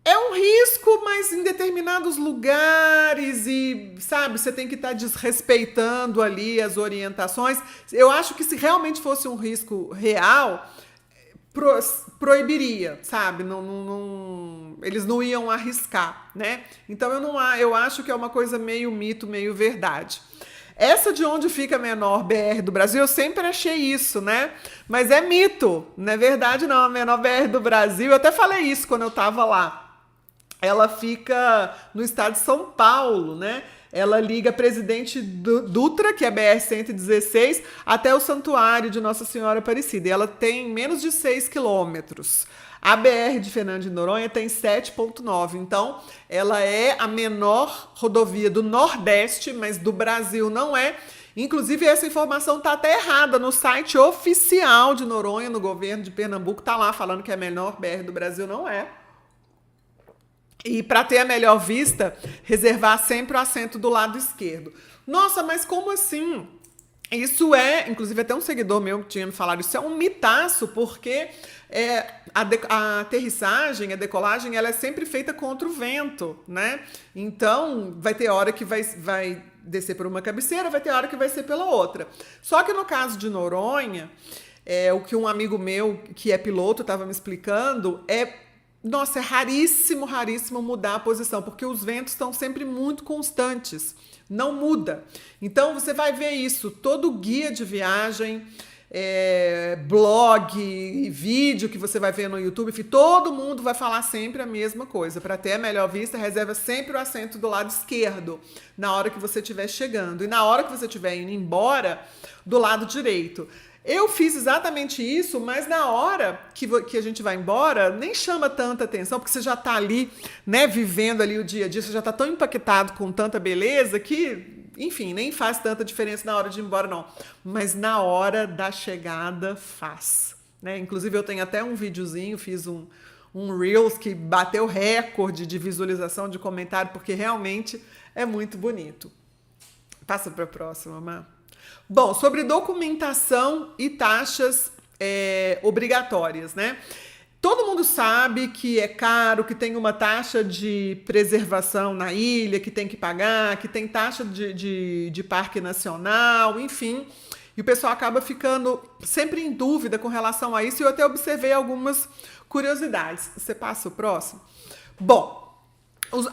é um risco, mas em determinados lugares e, sabe, você tem que estar desrespeitando ali as orientações. Eu acho que se realmente fosse um risco real, proibiria, sabe? Eles não iam arriscar, né? Então eu acho que é uma coisa meio mito, meio verdade. Essa de onde fica a menor BR do Brasil, eu sempre achei isso, né? Mas é mito, não é verdade não. A menor BR do Brasil, eu até falei isso quando eu estava lá. Ela fica no estado de São Paulo, né? Ela liga Presidente Dutra, que é a BR-116, até o Santuário de Nossa Senhora Aparecida. E ela tem menos de 6 quilômetros. A BR de Fernando de Noronha tem 7,9. Então, ela é a menor rodovia do Nordeste, mas do Brasil não é. Inclusive, essa informação está até errada. No site oficial de Noronha, no governo de Pernambuco, está lá falando que a menor BR do Brasil não é. E para ter a melhor vista, reservar sempre o assento do lado esquerdo. Nossa, mas como assim? Isso inclusive até um seguidor meu tinha me falado, isso é um mitaço, porque a aterrissagem, a decolagem, ela é sempre feita contra o vento, né? Então, vai ter hora que vai descer por uma cabeceira, vai ter hora que vai ser pela outra. Só que no caso de Noronha, o que um amigo meu, que é piloto, estava me explicando, nossa, é raríssimo, raríssimo mudar a posição, porque os ventos estão sempre muito constantes, não muda. Então, você vai ver isso, todo guia de viagem, blog e vídeo que você vai ver no YouTube, todo mundo vai falar sempre a mesma coisa. Para ter a melhor vista, reserva sempre o assento do lado esquerdo, na hora que você estiver chegando. E na hora que você estiver indo embora, do lado direito. Eu fiz exatamente isso, mas na hora que a gente vai embora, nem chama tanta atenção, porque você já está ali, né, vivendo ali o dia a dia, você já está tão impactado com tanta beleza que, enfim, nem faz tanta diferença na hora de ir embora, não. Mas na hora da chegada faz, né? Inclusive eu tenho até um videozinho, fiz um Reels que bateu recorde de visualização, de comentário, porque realmente é muito bonito. Passa para a próxima, Má. Bom, sobre documentação e taxas obrigatórias, né? Todo mundo sabe que é caro, que tem uma taxa de preservação na ilha, que tem que pagar, que tem taxa de parque nacional, enfim. E o pessoal acaba ficando sempre em dúvida com relação a isso. E eu até observei algumas curiosidades. Você passa o próximo? Bom,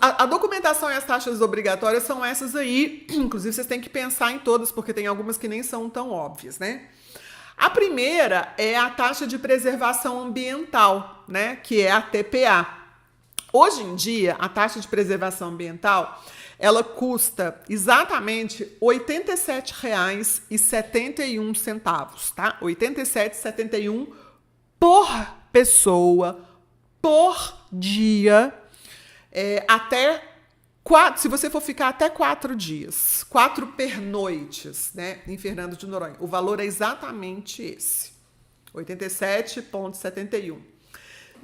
a documentação e as taxas obrigatórias são essas aí. Inclusive, vocês têm que pensar em todas, porque tem algumas que nem são tão óbvias, né? A primeira é a taxa de preservação ambiental, né? Que é a TPA. Hoje em dia, a taxa de preservação ambiental, ela custa exatamente R$ 87,71, tá? R$ 87,71 por pessoa, por dia, se você for ficar até 4 dias, 4 pernoites, né, em Fernando de Noronha, o valor é exatamente esse, 87,71.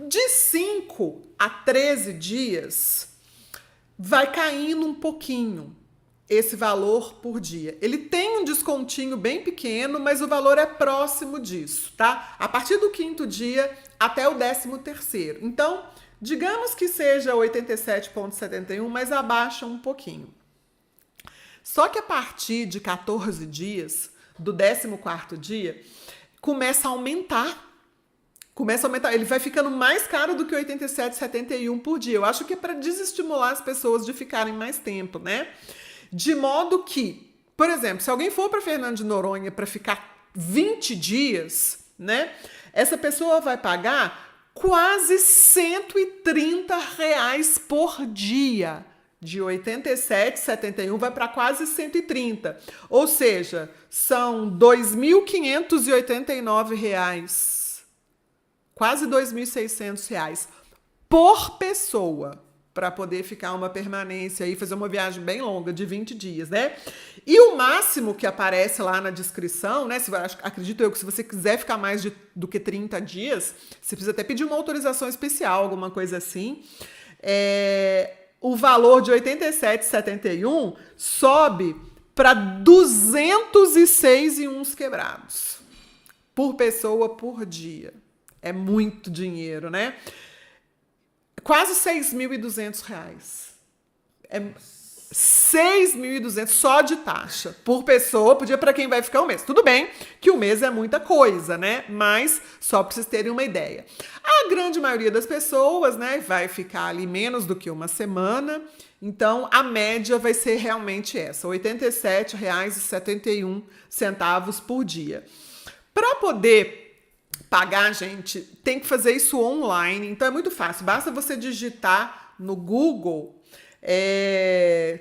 De 5 a 13 dias, vai caindo um pouquinho esse valor por dia. Ele tem um descontinho bem pequeno, mas o valor é próximo disso, tá? A partir do 5º dia até o 13º. Então, digamos que seja 87,71, mas abaixa um pouquinho. Só que a partir de 14 dias, do 14º dia, começa a aumentar. Ele vai ficando mais caro do que 87,71 por dia. Eu acho que é para desestimular as pessoas de ficarem mais tempo, né? De modo que, por exemplo, se alguém for para Fernando de Noronha para ficar 20 dias, né? Essa pessoa vai pagar quase R$ 130 por dia. De 87,71 vai para quase 130. Ou seja, são R$ 2.589. Quase R$ 2.600 por pessoa, para poder ficar uma permanência e fazer uma viagem bem longa, de 20 dias, né? E o máximo que aparece lá na descrição, né? Acredito eu que se você quiser ficar mais do que 30 dias, você precisa até pedir uma autorização especial, alguma coisa assim. O valor de 87,71 sobe para 206 e uns quebrados por pessoa por dia. É muito dinheiro, né? Quase R$ 6.200. É 6.200 só de taxa por pessoa, por dia, para quem vai ficar um mês. Tudo bem que um mês é muita coisa, né? Mas só para vocês terem uma ideia. A grande maioria das pessoas, né, vai ficar ali menos do que uma semana. Então, a média vai ser realmente essa, R$ 87,71 por dia. Para poder pagar, gente, tem que fazer isso online, então é muito fácil. Basta você digitar no Google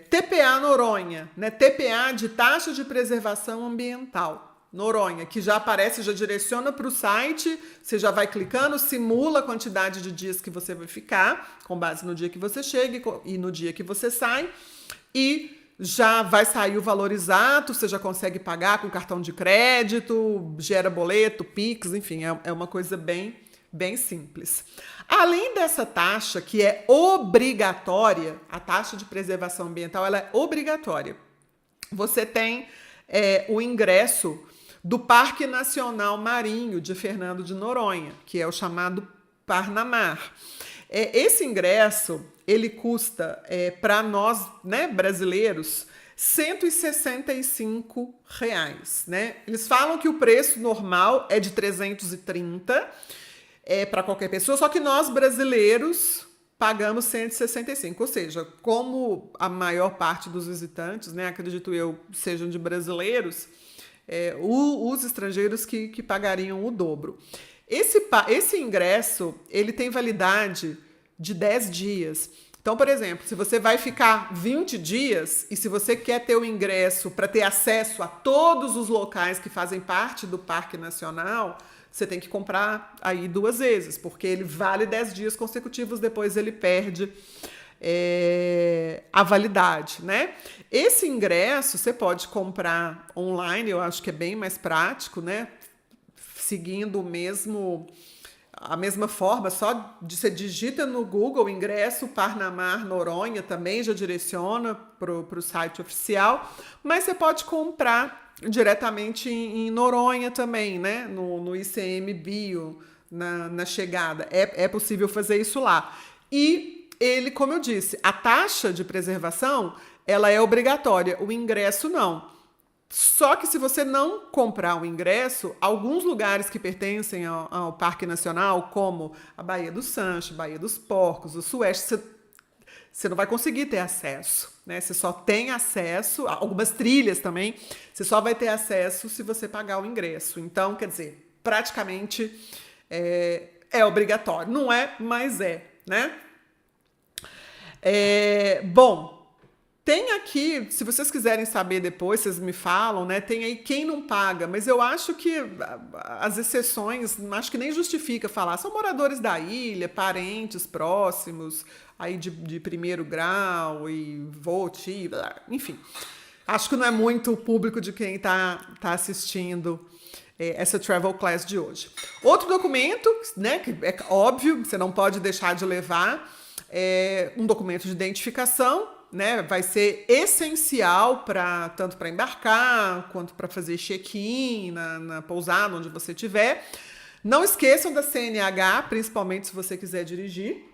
TPA Noronha, né? TPA de taxa de preservação ambiental Noronha, que já aparece, já direciona para o site, você já vai clicando, simula a quantidade de dias que você vai ficar, com base no dia que você chega e no dia que você sai, e já vai sair o valor exato, você já consegue pagar com cartão de crédito, gera boleto, Pix, enfim, é uma coisa bem, bem simples. Além dessa taxa, que é obrigatória, a taxa de preservação ambiental, ela é obrigatória. Você tem o ingresso do Parque Nacional Marinho de Fernando de Noronha, que é o chamado Parnamar. Esse ingresso, ele custa, para nós, né, brasileiros, R$ 165, né? Eles falam que o preço normal é de 330 para qualquer pessoa, só que nós, brasileiros, pagamos 165. Ou seja, como a maior parte dos visitantes, né, acredito eu, sejam de brasileiros, os estrangeiros que pagariam o dobro. Esse ingresso, ele tem validade de 10 dias. Então, por exemplo, se você vai ficar 20 dias e se você quer ter o ingresso para ter acesso a todos os locais que fazem parte do Parque Nacional, você tem que comprar aí 2 vezes, porque ele vale 10 dias consecutivos, depois ele perde a validade, né? Esse ingresso você pode comprar online, eu acho que é bem mais prático, né? Seguindo a mesma forma, só de você digita no Google ingresso Parnamar Noronha, também já direciona para o site oficial, mas você pode comprar diretamente em Noronha também, né? No ICMBio, na chegada. É possível fazer isso lá. E ele, como eu disse, a taxa de preservação, ela é obrigatória, o ingresso não. Só que se você não comprar o ingresso, alguns lugares que pertencem ao Parque Nacional, como a Baía do Sancho, Baía dos Porcos, o Sueste, você não vai conseguir ter acesso, né? Você só tem acesso, algumas trilhas também, você só vai ter acesso se você pagar o ingresso. Então, quer dizer, praticamente é obrigatório. Não é, mas é, né? Bom, tem aqui, se vocês quiserem saber depois, vocês me falam, né? Tem aí quem não paga, mas eu acho que as exceções, acho que nem justifica falar. São moradores da ilha, parentes próximos, aí de primeiro grau e vote, enfim. Acho que não é muito o público de quem está assistindo essa Travel Class de hoje. Outro documento, né, que é óbvio, você não pode deixar de levar, é um documento de identificação, né, vai ser essencial tanto para embarcar quanto para fazer check-in na pousada onde você estiver. Não esqueçam da CNH, principalmente se você quiser dirigir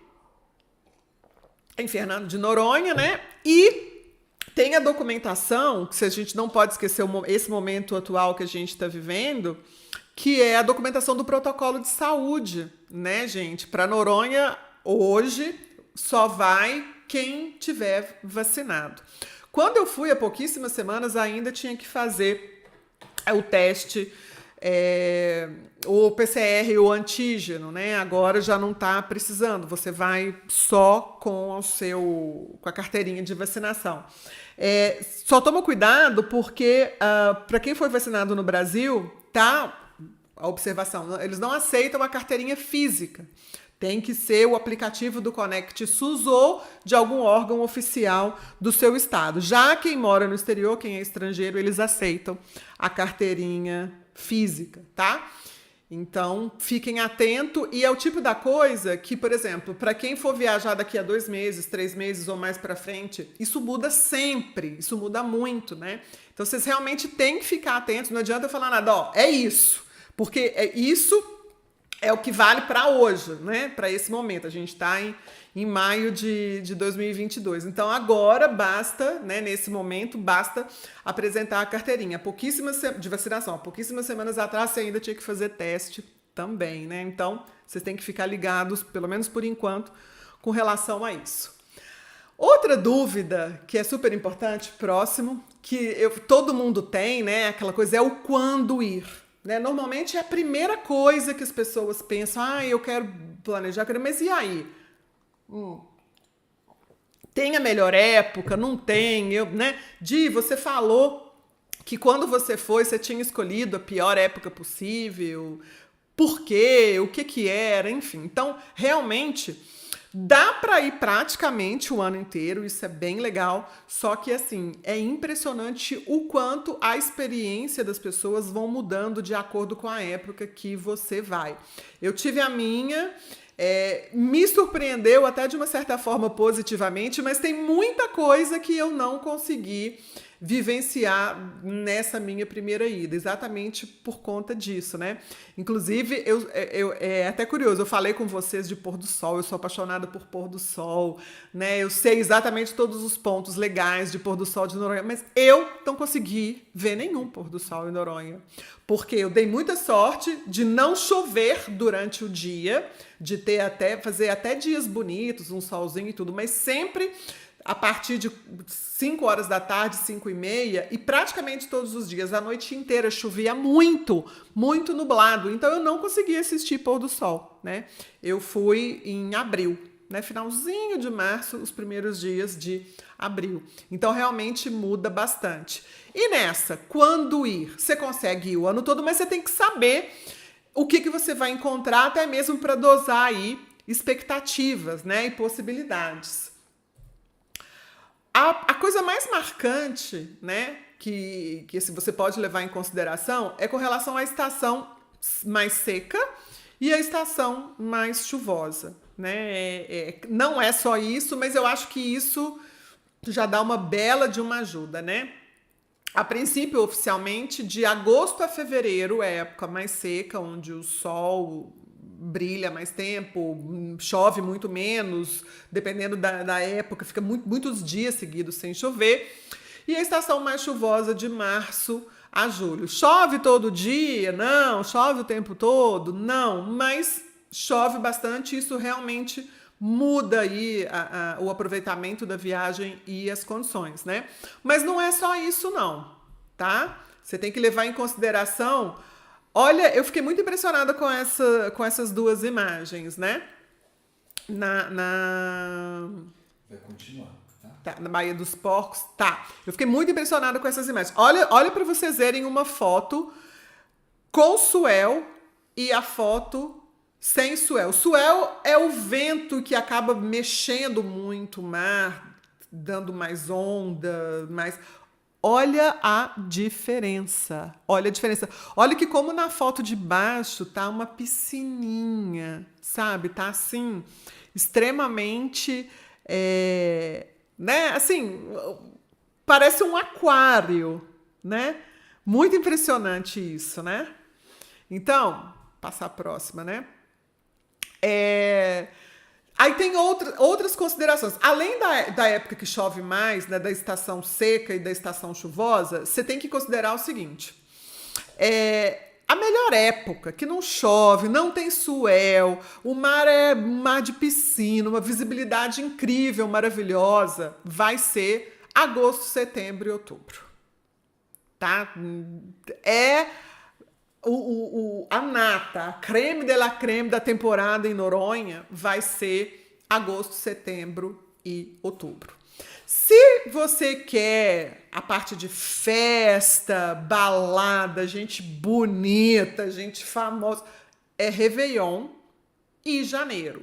em Fernando de Noronha, né? E tem a documentação, que a gente não pode esquecer esse momento atual que a gente está vivendo, que é a documentação do protocolo de saúde, né, gente? Para Noronha, hoje, só vai quem tiver vacinado. Quando eu fui há pouquíssimas semanas, ainda tinha que fazer o teste, o PCR, o antígeno, né? Agora já não está precisando, você vai só com a carteirinha de vacinação. Só toma cuidado porque, para quem foi vacinado no Brasil, tá a observação, eles não aceitam a carteirinha física. Tem que ser o aplicativo do Conect SUS ou de algum órgão oficial do seu estado. Já quem mora no exterior, quem é estrangeiro, eles aceitam a carteirinha física, tá? Então, fiquem atentos. E é o tipo da coisa que, por exemplo, para quem for viajar daqui a 2 meses, 3 meses ou mais para frente, isso muda sempre, isso muda muito, né? Então, vocês realmente têm que ficar atentos. Não adianta eu falar nada, ó, é isso. Porque isso é o que vale para hoje, né? Para esse momento. A gente está em maio de 2022. Então, agora basta, né? Nesse momento, basta apresentar a carteirinha. De vacinação. Há pouquíssimas semanas atrás, você ainda tinha que fazer teste também, né? Então, vocês têm que ficar ligados, pelo menos por enquanto, com relação a isso. Outra dúvida que é super importante, próximo, que todo mundo tem, né? Aquela coisa é o quando ir. Né? Normalmente é a primeira coisa que as pessoas pensam, eu quero planejar, mas e aí? Tem a melhor época? Não tem? Né? Você falou que quando você foi, você tinha escolhido a pior época possível. Por quê? O que era? Enfim, então, realmente, dá para ir praticamente o ano inteiro, isso é bem legal, só que assim, é impressionante o quanto a experiência das pessoas vão mudando de acordo com a época que você vai. Eu tive a minha, me surpreendeu até de uma certa forma positivamente, mas tem muita coisa que eu não consegui vivenciar nessa minha primeira ida, exatamente por conta disso, né? Inclusive, é até curioso, eu falei com vocês de pôr do sol, eu sou apaixonada por pôr do sol, né? Eu sei exatamente todos os pontos legais de pôr do sol de Noronha, mas eu não consegui ver nenhum pôr do sol em Noronha, porque eu dei muita sorte de não chover durante o dia, de fazer até dias bonitos, um solzinho e tudo, mas sempre a partir de 5 horas da tarde, 5h30, e praticamente todos os dias, a noite inteira chovia muito, muito nublado. Então eu não conseguia assistir pôr do sol, né? Eu fui em abril, né? Finalzinho de março, os primeiros dias de abril. Então realmente muda bastante. E nessa, quando ir? Você consegue ir o ano todo, mas você tem que saber o que você vai encontrar, até mesmo para dosar aí expectativas, né? E possibilidades. A coisa mais marcante, né, que você pode levar em consideração é com relação à estação mais seca e a estação mais chuvosa, né? Não é só isso, mas eu acho que isso já dá uma bela de uma ajuda, né? A princípio, oficialmente, de agosto a fevereiro é a época mais seca, onde o sol brilha mais tempo, chove muito menos, dependendo da época, fica muitos dias seguidos sem chover. E a estação mais chuvosa de março a julho. Chove todo dia? Não. Chove o tempo todo? Não. Mas chove bastante, isso realmente muda aí o aproveitamento da viagem e as condições, né? Mas não é só isso não, tá? Você tem que levar em consideração... Olha, eu fiquei muito impressionada com essas duas imagens, né? Vai continuar, tá? Tá, na Baía dos Porcos, tá. Eu fiquei muito impressionada com essas imagens. Olha para vocês verem uma foto com swell e a foto sem swell. Swell é o vento que acaba mexendo muito o mar, dando mais onda, mais... Olha a diferença. Olha a diferença. Olha que como na foto de baixo tá uma piscininha, sabe? Tá assim, extremamente... né? Assim, parece um aquário, né? Muito impressionante isso, né? Então, passar a próxima, né? Aí tem outras considerações. Além da época que chove mais, né, da estação seca e da estação chuvosa, você tem que considerar o seguinte. A melhor época, que não chove, não tem swell, o mar é um mar de piscina, uma visibilidade incrível, maravilhosa, vai ser agosto, setembro e outubro. Tá? A nata, a creme de la creme da temporada em Noronha vai ser agosto, setembro e outubro. Se você quer a parte de festa, balada, gente bonita, gente famosa, é Réveillon e janeiro,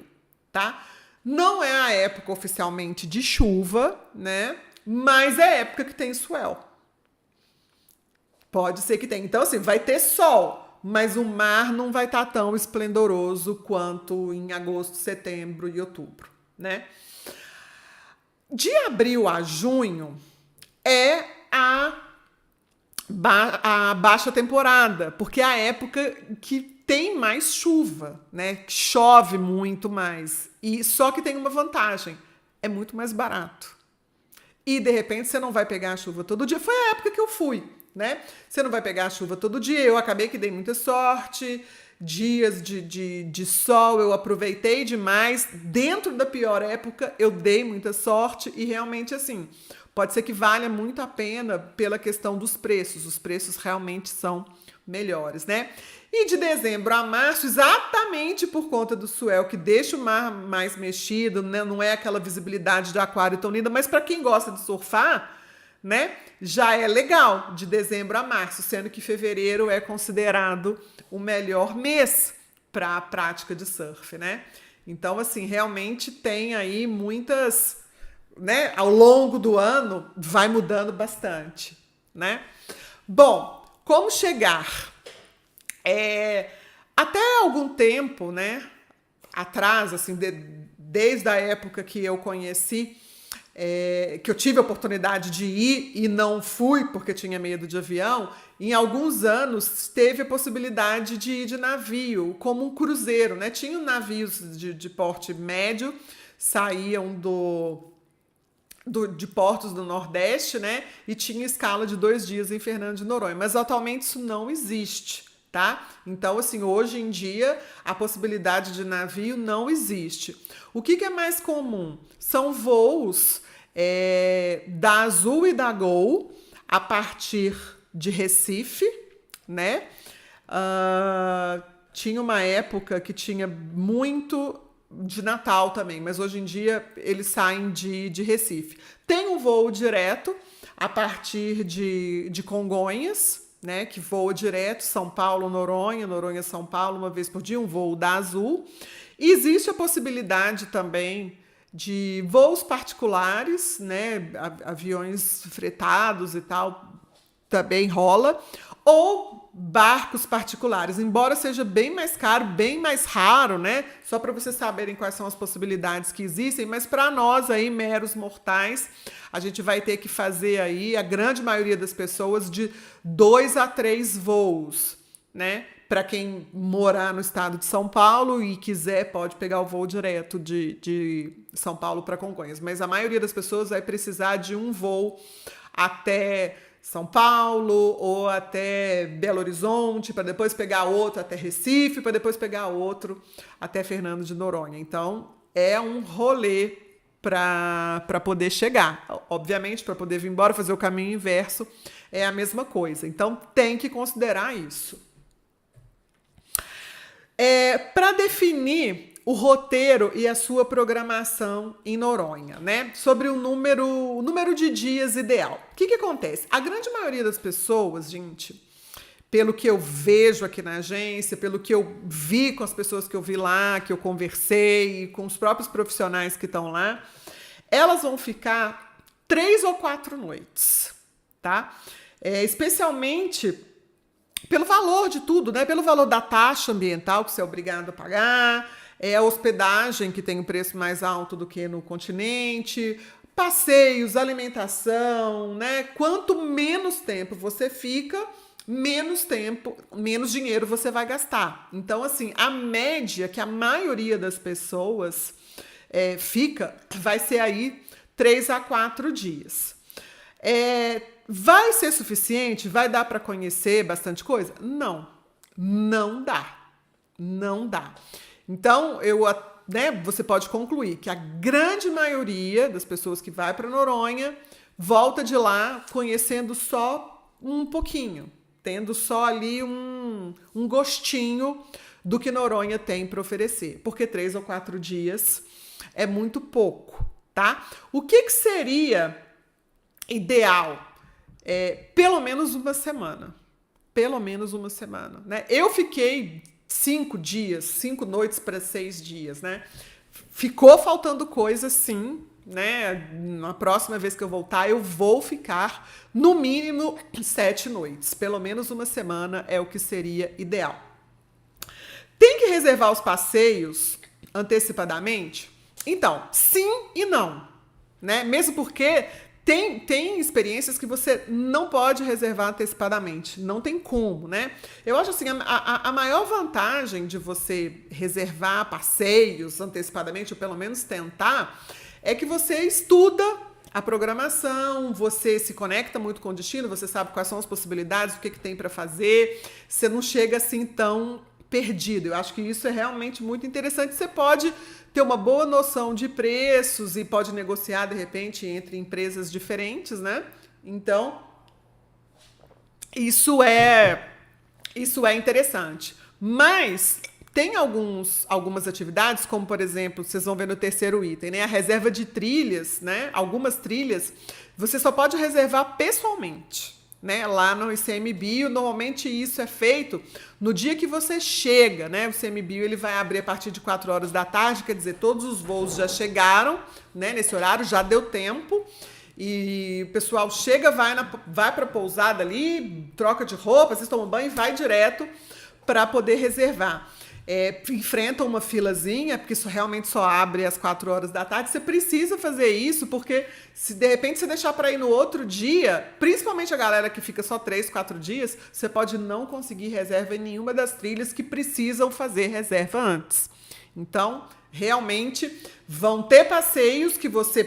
tá? Não é a época oficialmente de chuva, né? Mas é a época que tem swell. Pode ser que tenha. Então, assim, vai ter sol, mas o mar não vai estar tão esplendoroso quanto em agosto, setembro e outubro, né? De abril a junho é a baixa temporada, porque é a época que tem mais chuva, né? Chove muito mais. E só que tem uma vantagem, é muito mais barato. E de repente você não vai pegar a chuva todo dia. Foi a época que eu fui, né? Você não vai pegar a chuva todo dia. Eu acabei que dei muita sorte. Dias de sol eu aproveitei demais. Dentro da pior época eu dei muita sorte. E realmente assim, pode ser que valha muito a pena pela questão dos preços. Os preços realmente são melhores, né? E de dezembro a março, exatamente por conta do swell, que deixa o mar mais mexido, né? Não é aquela visibilidade de aquário tão linda, mas para quem gosta de surfar, né? Já é legal de dezembro a março, sendo que fevereiro é considerado o melhor mês para a prática de surf, né? Então, assim, realmente tem aí muitas, né? Ao longo do ano vai mudando bastante, né? Bom, como chegar? Até algum tempo, né? Atrás, assim, desde a época que eu conheci, que eu tive a oportunidade de ir e não fui porque tinha medo de avião, em alguns anos teve a possibilidade de ir de navio, como um cruzeiro, né? Tinham navios de porte médio, saíam de portos do Nordeste, né? E tinha escala de 2 dias em Fernando de Noronha. Mas atualmente isso não existe, tá? Então, assim, hoje em dia a possibilidade de navio não existe. O que é mais comum? São voos da Azul e da Gol a partir de Recife, né? Tinha uma época que tinha muito de Natal também, mas hoje em dia eles saem de Recife. Tem um voo direto a partir de Congonhas, né, que voa direto São Paulo, Noronha, Noronha, São Paulo, uma vez por dia, um voo da Azul. E existe a possibilidade também de voos particulares, né, aviões fretados e tal, também rola, ou barcos particulares, embora seja bem mais caro, bem mais raro, né? Só para vocês saberem quais são as possibilidades que existem, mas para nós aí, meros mortais, a gente vai ter que fazer aí, a grande maioria das pessoas, de 2 a 3 voos, né? Para quem morar no estado de São Paulo e quiser, pode pegar o voo direto de São Paulo para Congonhas, mas a maioria das pessoas vai precisar de um voo até São Paulo ou até Belo Horizonte, para depois pegar outro até Recife, para depois pegar outro até Fernando de Noronha. Então, é um rolê para poder chegar. Obviamente, para poder vir embora, fazer o caminho inverso, é a mesma coisa. Então, tem que considerar isso. Para definir o roteiro e a sua programação em Noronha, né? Sobre o número de dias ideal. O que acontece? A grande maioria das pessoas, gente, pelo que eu vejo aqui na agência, pelo que eu vi com as pessoas que eu vi lá, que eu conversei, com os próprios profissionais que estão lá, elas vão ficar 3 ou 4 noites, tá? Especialmente pelo valor de tudo, né? Pelo valor da taxa ambiental que você é obrigado a pagar, a hospedagem, que tem um preço mais alto do que no continente, passeios, alimentação, né? Quanto menos tempo você fica, menos dinheiro você vai gastar. Então, assim, a média que a maioria das pessoas fica vai ser aí 3 a 4 dias. Vai ser suficiente? Vai dar para conhecer bastante coisa? Não, não dá. Não dá. Então, você pode concluir que a grande maioria das pessoas que vai para Noronha volta de lá conhecendo só um pouquinho, tendo só ali um gostinho do que Noronha tem para oferecer, porque 3 ou 4 dias é muito pouco, tá? O que seria ideal? Pelo menos uma semana. Pelo menos uma semana, né? Eu fiquei 5 noites para 6 dias, né? Ficou faltando coisa, sim, né? Na próxima vez que eu voltar, eu vou ficar no mínimo 7 noites. Pelo menos uma semana é o que seria ideal. Tem que reservar os passeios antecipadamente? Então, sim e não, né? Mesmo porque tem experiências que você não pode reservar antecipadamente. Não tem como, né? Eu acho assim, a maior vantagem de você reservar passeios antecipadamente, ou pelo menos tentar, é que você estuda a programação, você se conecta muito com o destino, você sabe quais são as possibilidades, o que tem para fazer, você não chega assim tão perdido. Eu acho que isso é realmente muito interessante. Você pode ter uma boa noção de preços e pode negociar, de repente, entre empresas diferentes, né? Então, isso é interessante. Mas tem algumas atividades, como, por exemplo, vocês vão ver no terceiro item, né? A reserva de trilhas, né? Algumas trilhas, você só pode reservar pessoalmente, né? Lá no ICMBio, normalmente isso é feito no dia que você chega, né? O ICMBio ele vai abrir a partir de 4 horas da tarde, quer dizer, todos os voos já chegaram, né? Nesse horário, já deu tempo. E o pessoal chega, vai para a pousada ali, troca de roupa, vocês tomam banho e vai direto para poder reservar. Enfrentam uma filazinha, porque isso realmente só abre às 4 horas da tarde. Você precisa fazer isso, porque se de repente você deixar para ir no outro dia, principalmente a galera que fica só 3, 4 dias, você pode não conseguir reserva em nenhuma das trilhas que precisam fazer reserva antes. Então, realmente, vão ter passeios que você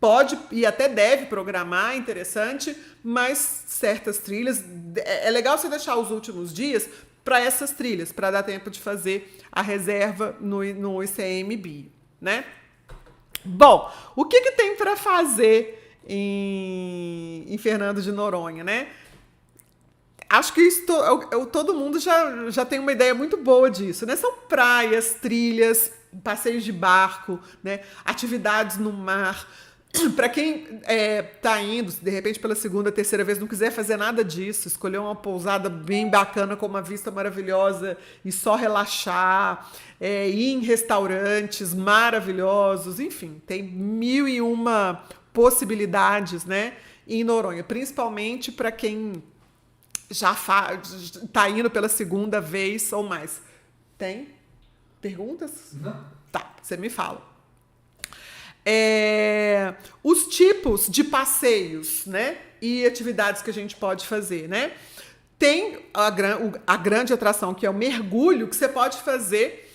pode e até deve programar, interessante, mas certas trilhas, é legal você deixar os últimos dias para essas trilhas, para dar tempo de fazer a reserva no ICMBio, né? Bom, o que tem para fazer em Fernando de Noronha, né? Acho que isso, todo mundo já tem uma ideia muito boa disso, né? São praias, trilhas, passeios de barco, né? Atividades no mar. Para quem tá indo, de repente pela segunda, terceira vez, não quiser fazer nada disso, escolher uma pousada bem bacana com uma vista maravilhosa e só relaxar, ir em restaurantes maravilhosos, enfim, tem 1001 possibilidades, né, em Noronha, principalmente para quem já tá indo pela segunda vez ou mais. Tem perguntas? Não. Tá, você me fala. Os tipos de passeios, né? E atividades que a gente pode fazer, né? Tem a grande atração, que é o mergulho, que você pode fazer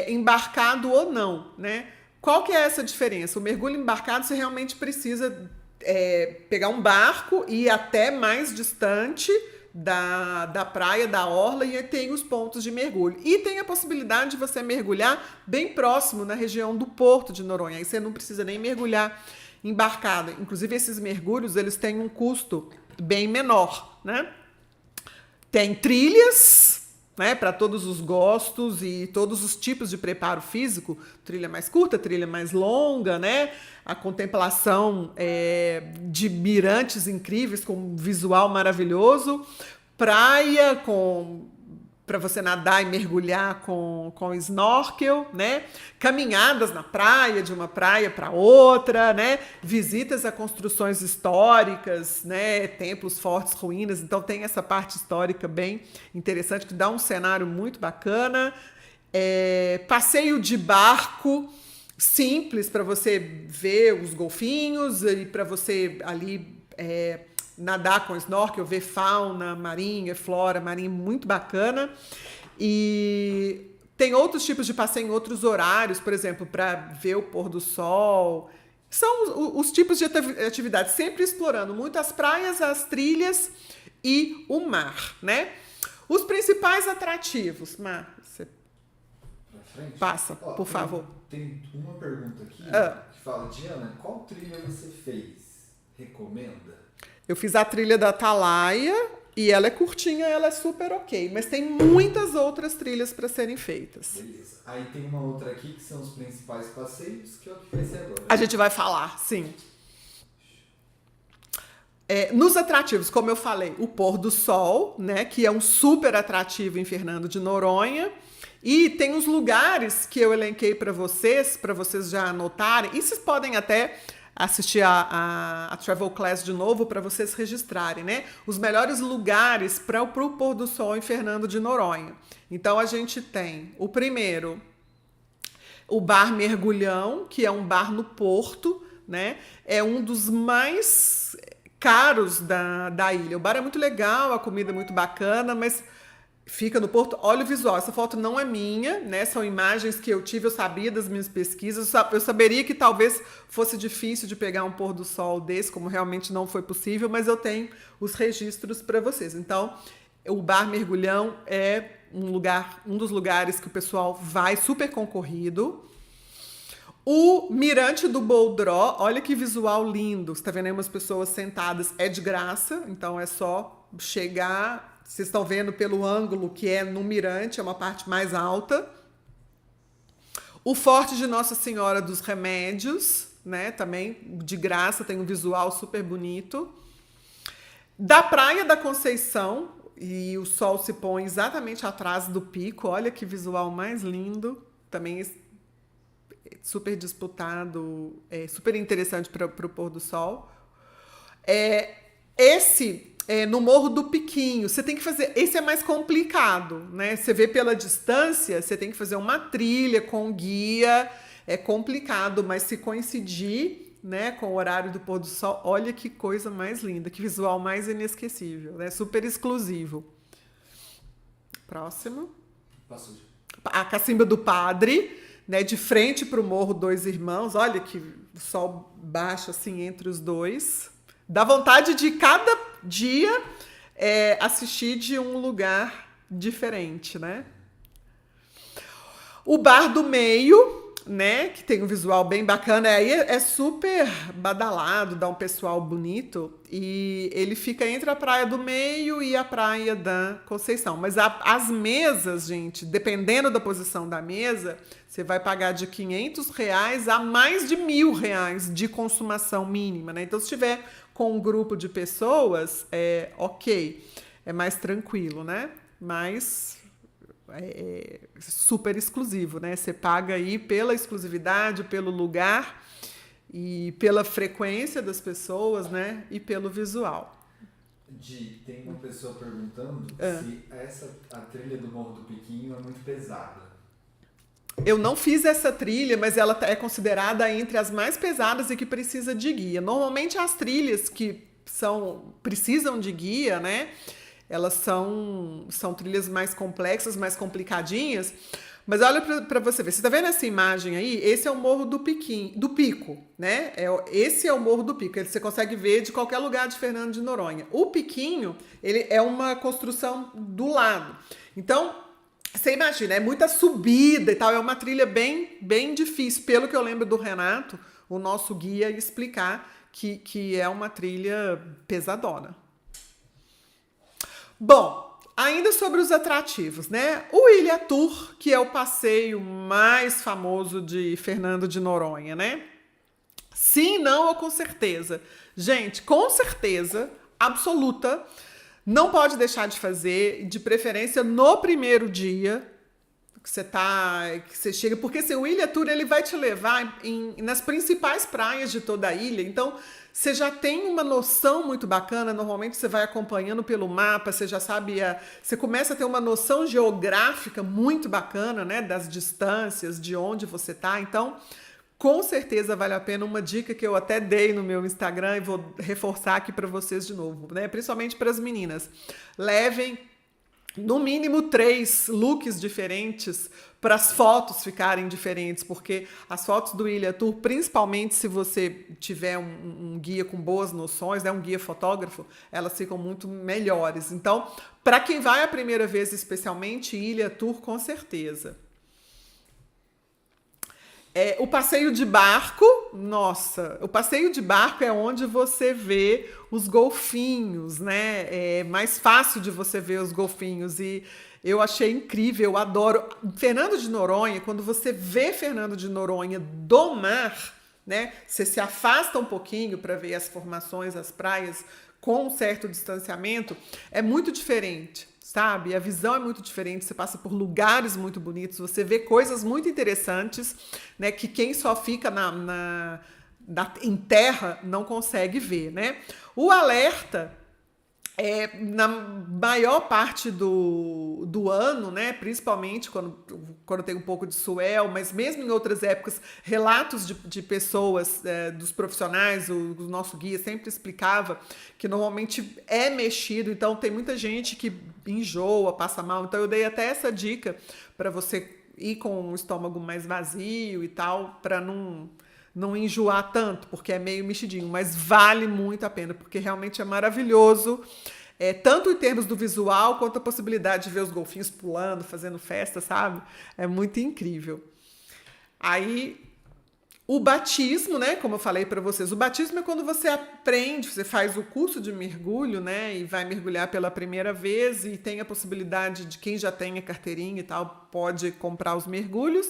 embarcado ou não, né? Qual que é essa diferença? O mergulho embarcado, você realmente precisa pegar um barco e ir até mais distante da praia, da orla, e tem os pontos de mergulho. E tem a possibilidade de você mergulhar bem próximo, na região do Porto de Noronha. Aí você não precisa nem mergulhar embarcado. Inclusive, esses mergulhos, eles têm um custo bem menor, né? Tem trilhas, né, para todos os gostos e todos os tipos de preparo físico, trilha mais curta, trilha mais longa, né, a contemplação de mirantes incríveis com um visual maravilhoso, praia para você nadar e mergulhar com snorkel, né? Caminhadas na praia, de uma praia para outra, né? Visitas a construções históricas, né? Templos, fortes, ruínas. Então tem essa parte histórica bem interessante, que dá um cenário muito bacana. Passeio de barco simples para você ver os golfinhos e para você ali nadar com snorkel, ver fauna marinha, flora marinha, muito bacana. E tem outros tipos de passeio em outros horários, por exemplo, para ver o pôr do sol. São os tipos de atividades, sempre explorando muito as praias, as trilhas e o mar, né? Os principais atrativos, Mar, você passa, por favor. Tem uma pergunta aqui que fala, Diana, qual trilha você fez? Recomenda? Eu fiz a trilha da Atalaia e ela é curtinha, ela é super ok, mas tem muitas outras trilhas para serem feitas. Beleza. Aí tem uma outra aqui que são os principais passeios, que é o que vai ser agora. A gente vai falar, sim. Nos atrativos, como eu falei, o pôr do sol, né, que é um super atrativo em Fernando de Noronha. E tem os lugares que eu elenquei para vocês já anotarem. E vocês podem até assistir a Travel Class de novo para vocês registrarem, né? Os melhores lugares para o pôr do sol em Fernando de Noronha. Então a gente tem o primeiro, o Bar Mergulhão, que é um bar no Porto, né? É um dos mais caros da ilha. O bar é muito legal, a comida é muito bacana, mas fica no Porto. Olha o visual, essa foto não é minha, né? São imagens que eu tive, eu sabia das minhas pesquisas, eu saberia que talvez fosse difícil de pegar um pôr do sol desse, como realmente não foi possível, mas eu tenho os registros para vocês. Então, o Bar Mergulhão é um dos lugares que o pessoal vai, super concorrido. O Mirante do Boldró, olha que visual lindo. Você está vendo aí umas pessoas sentadas, é de graça, então é só chegar. Vocês estão vendo pelo ângulo que é no mirante, é uma parte mais alta. O Forte de Nossa Senhora dos Remédios, né? Também de graça, tem um visual super bonito. Da Praia da Conceição, e o sol se põe exatamente atrás do pico. Olha que visual mais lindo. Também super disputado, super interessante para o pôr do sol. No Morro do Piquinho, você tem que fazer... Esse é mais complicado, né? Você vê pela distância, você tem que fazer uma trilha com guia. É complicado, mas se coincidir, né, com o horário do pôr do sol, olha que coisa mais linda, que visual mais inesquecível, né? Super exclusivo. Próximo. Passou. A Cacimba do Padre, né, de frente para o Morro Dois Irmãos. Olha que o sol baixa assim entre os dois. Dá vontade de cada dia assistir de um lugar diferente, né? O Bar do Meio, né, que tem um visual bem bacana, aí é super badalado, dá um pessoal bonito, e ele fica entre a Praia do Meio e a Praia da Conceição. Mas as mesas, gente, dependendo da posição da mesa, você vai pagar de R$500 a mais de R$1.000 de consumação mínima, né? Então, se tiver com um grupo de pessoas, ok, é mais tranquilo, né? Mas super exclusivo, né? Você paga aí pela exclusividade, pelo lugar e pela frequência das pessoas, né? E pelo visual. Tem uma pessoa perguntando se a trilha do Morro do Piquinho é muito pesada. Eu não fiz essa trilha, mas ela é considerada entre as mais pesadas e que precisa de guia. Normalmente as trilhas que precisam de guia, né? Elas são trilhas mais complexas, mais complicadinhas. Mas olha para você ver. Você tá vendo essa imagem aí? Esse é o Morro do Pico, né? Esse é o Morro do Pico. Você consegue ver de qualquer lugar de Fernando de Noronha. O Piquinho, ele é uma construção do lado. Então, você imagina, é muita subida e tal. É uma trilha bem, bem difícil. Pelo que eu lembro do Renato, o nosso guia, explicar que é uma trilha pesadona. Bom, ainda sobre os atrativos, né? O Ilha Tour, que é o passeio mais famoso de Fernando de Noronha, né? Sim, não ou com certeza? Gente, com certeza absoluta, não pode deixar de fazer, de preferência no primeiro dia que você chega, porque assim, o Ilha Tour ele vai te levar nas principais praias de toda a ilha, então você já tem uma noção muito bacana. Normalmente você vai acompanhando pelo mapa, você já sabe, você começa a ter uma noção geográfica muito bacana, né, das distâncias, de onde você tá. Então, com certeza vale a pena. Uma dica que eu até dei no meu Instagram e vou reforçar aqui para vocês de novo, né, principalmente para as meninas. Levem no mínimo 3 looks diferentes para as fotos ficarem diferentes, porque as fotos do Ilha Tour, principalmente se você tiver um guia com boas noções, né, um guia fotógrafo, elas ficam muito melhores. Então, para quem vai a primeira vez, especialmente, Ilha Tour, com certeza. O passeio de barco, nossa, o passeio de barco é onde você vê os golfinhos, né? É mais fácil de você ver os golfinhos e eu achei incrível, eu adoro. Fernando de Noronha, quando você vê Fernando de Noronha do mar, né? Você se afasta um pouquinho para ver as formações, as praias com um certo distanciamento, é muito diferente. Sabe? A visão é muito diferente, você passa por lugares muito bonitos, você vê coisas muito interessantes, né, que quem só fica em terra não consegue ver, né? O alerta na maior parte do ano, né, principalmente quando tem um pouco de suel, mas mesmo em outras épocas, relatos de pessoas, dos profissionais, o nosso guia sempre explicava que normalmente é mexido, então tem muita gente que enjoa, passa mal, então eu dei até essa dica para você ir com o estômago mais vazio e tal, para não enjoar tanto, porque é meio mexidinho, mas vale muito a pena, porque realmente é maravilhoso, tanto em termos do visual, quanto a possibilidade de ver os golfinhos pulando, fazendo festa, sabe? É muito incrível. Aí, o batismo, né? Como eu falei para vocês, o batismo é quando você aprende, você faz o curso de mergulho, né? E vai mergulhar pela primeira vez e tem a possibilidade de quem já tem a carteirinha e tal, pode comprar os mergulhos.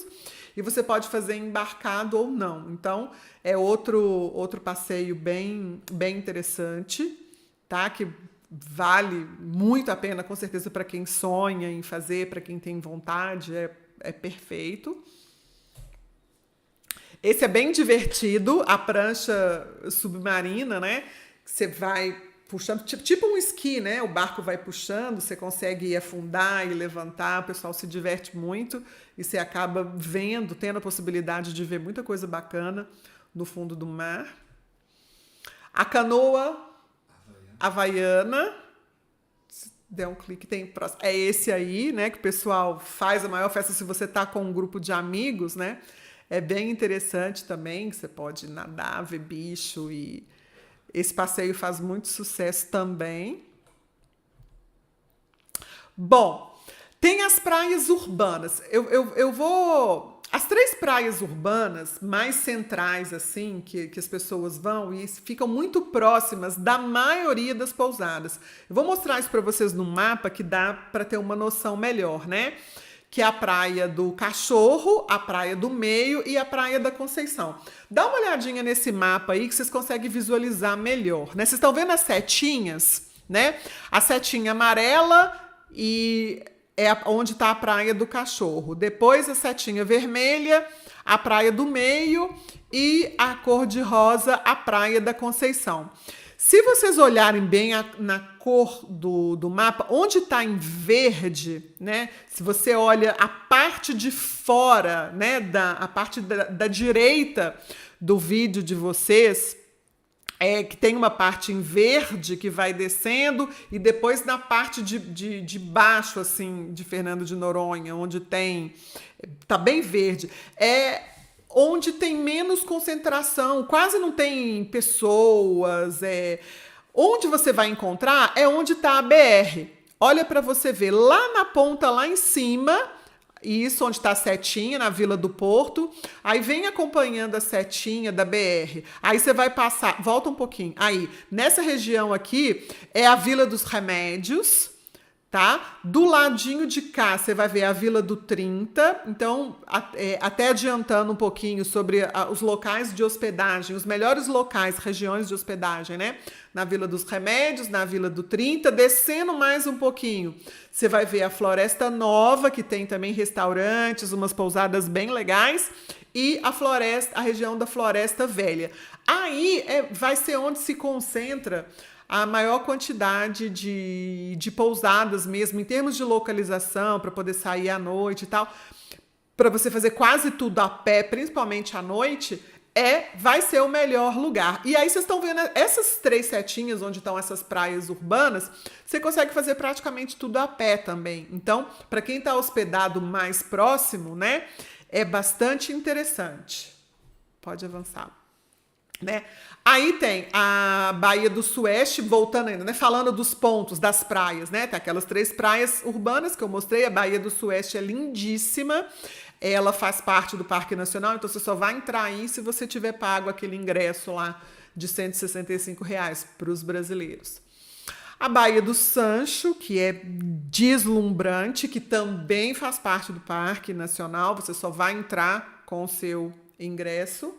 E você pode fazer embarcado ou não. Então, é outro passeio bem, bem interessante, tá? Que vale muito a pena, com certeza, para quem sonha em fazer, para quem tem vontade, é perfeito. Esse é bem divertido, a prancha submarina, né? Você vai puxando, tipo um esqui, né? O barco vai puxando, você consegue afundar e levantar, o pessoal se diverte muito e você acaba tendo a possibilidade de ver muita coisa bacana no fundo do mar. A canoa havaiana, se der um clique, tem próximo. É esse aí, né? Que o pessoal faz a maior festa se você tá com um grupo de amigos, né? É bem interessante também, que você pode nadar, ver bicho e esse passeio faz muito sucesso também. Bom, tem as praias urbanas. Eu vou... As 3 praias urbanas mais centrais, assim, que as pessoas vão e ficam muito próximas da maioria das pousadas. Eu vou mostrar isso para vocês no mapa que dá para ter uma noção melhor, né? Que é a Praia do Cachorro, a Praia do Meio e a Praia da Conceição. Dá uma olhadinha nesse mapa aí que vocês conseguem visualizar melhor, né? Vocês estão vendo as setinhas, né? A setinha amarela e onde está a Praia do Cachorro. Depois a setinha vermelha, a Praia do Meio e a cor de rosa, a Praia da Conceição. Se vocês olharem bem na cor do mapa, onde está em verde, né? Se você olha a parte de fora, né? A parte da direita do vídeo de vocês, que tem uma parte em verde que vai descendo, e depois na parte de baixo, assim, de Fernando de Noronha, onde tá bem verde, onde tem menos concentração, quase não tem pessoas. Onde você vai encontrar é onde está a BR. Olha para você ver, lá na ponta, lá em cima, isso onde está a setinha, na Vila do Porto, aí vem acompanhando a setinha da BR, aí você vai passar, volta um pouquinho, aí, nessa região aqui, é a Vila dos Remédios, tá? Do ladinho de cá, você vai ver a Vila do 30. Então, até adiantando um pouquinho sobre os locais de hospedagem, os melhores locais, regiões de hospedagem, né? Na Vila dos Remédios, na Vila do 30, descendo mais um pouquinho, você vai ver a Floresta Nova, que tem também restaurantes, umas pousadas bem legais, e a região da Floresta Velha. Aí vai ser onde se concentra a maior quantidade de pousadas mesmo, em termos de localização, para poder sair à noite e tal, para você fazer quase tudo a pé, principalmente à noite, vai ser o melhor lugar. E aí vocês estão vendo essas 3 setinhas onde estão essas praias urbanas, você consegue fazer praticamente tudo a pé também. Então, para quem está hospedado mais próximo, né, é bastante interessante. Pode avançar. Né? Aí tem a Baía do Sueste, voltando ainda, né? Falando dos pontos, das praias, né? Tem aquelas 3 praias urbanas que eu mostrei. A Baía do Sueste é lindíssima. Ela faz parte do Parque Nacional, então você só vai entrar aí se você tiver pago aquele ingresso lá de R$165 para os brasileiros. A Baía do Sancho, que é deslumbrante, que também faz parte do Parque Nacional, você só vai entrar com o seu ingresso.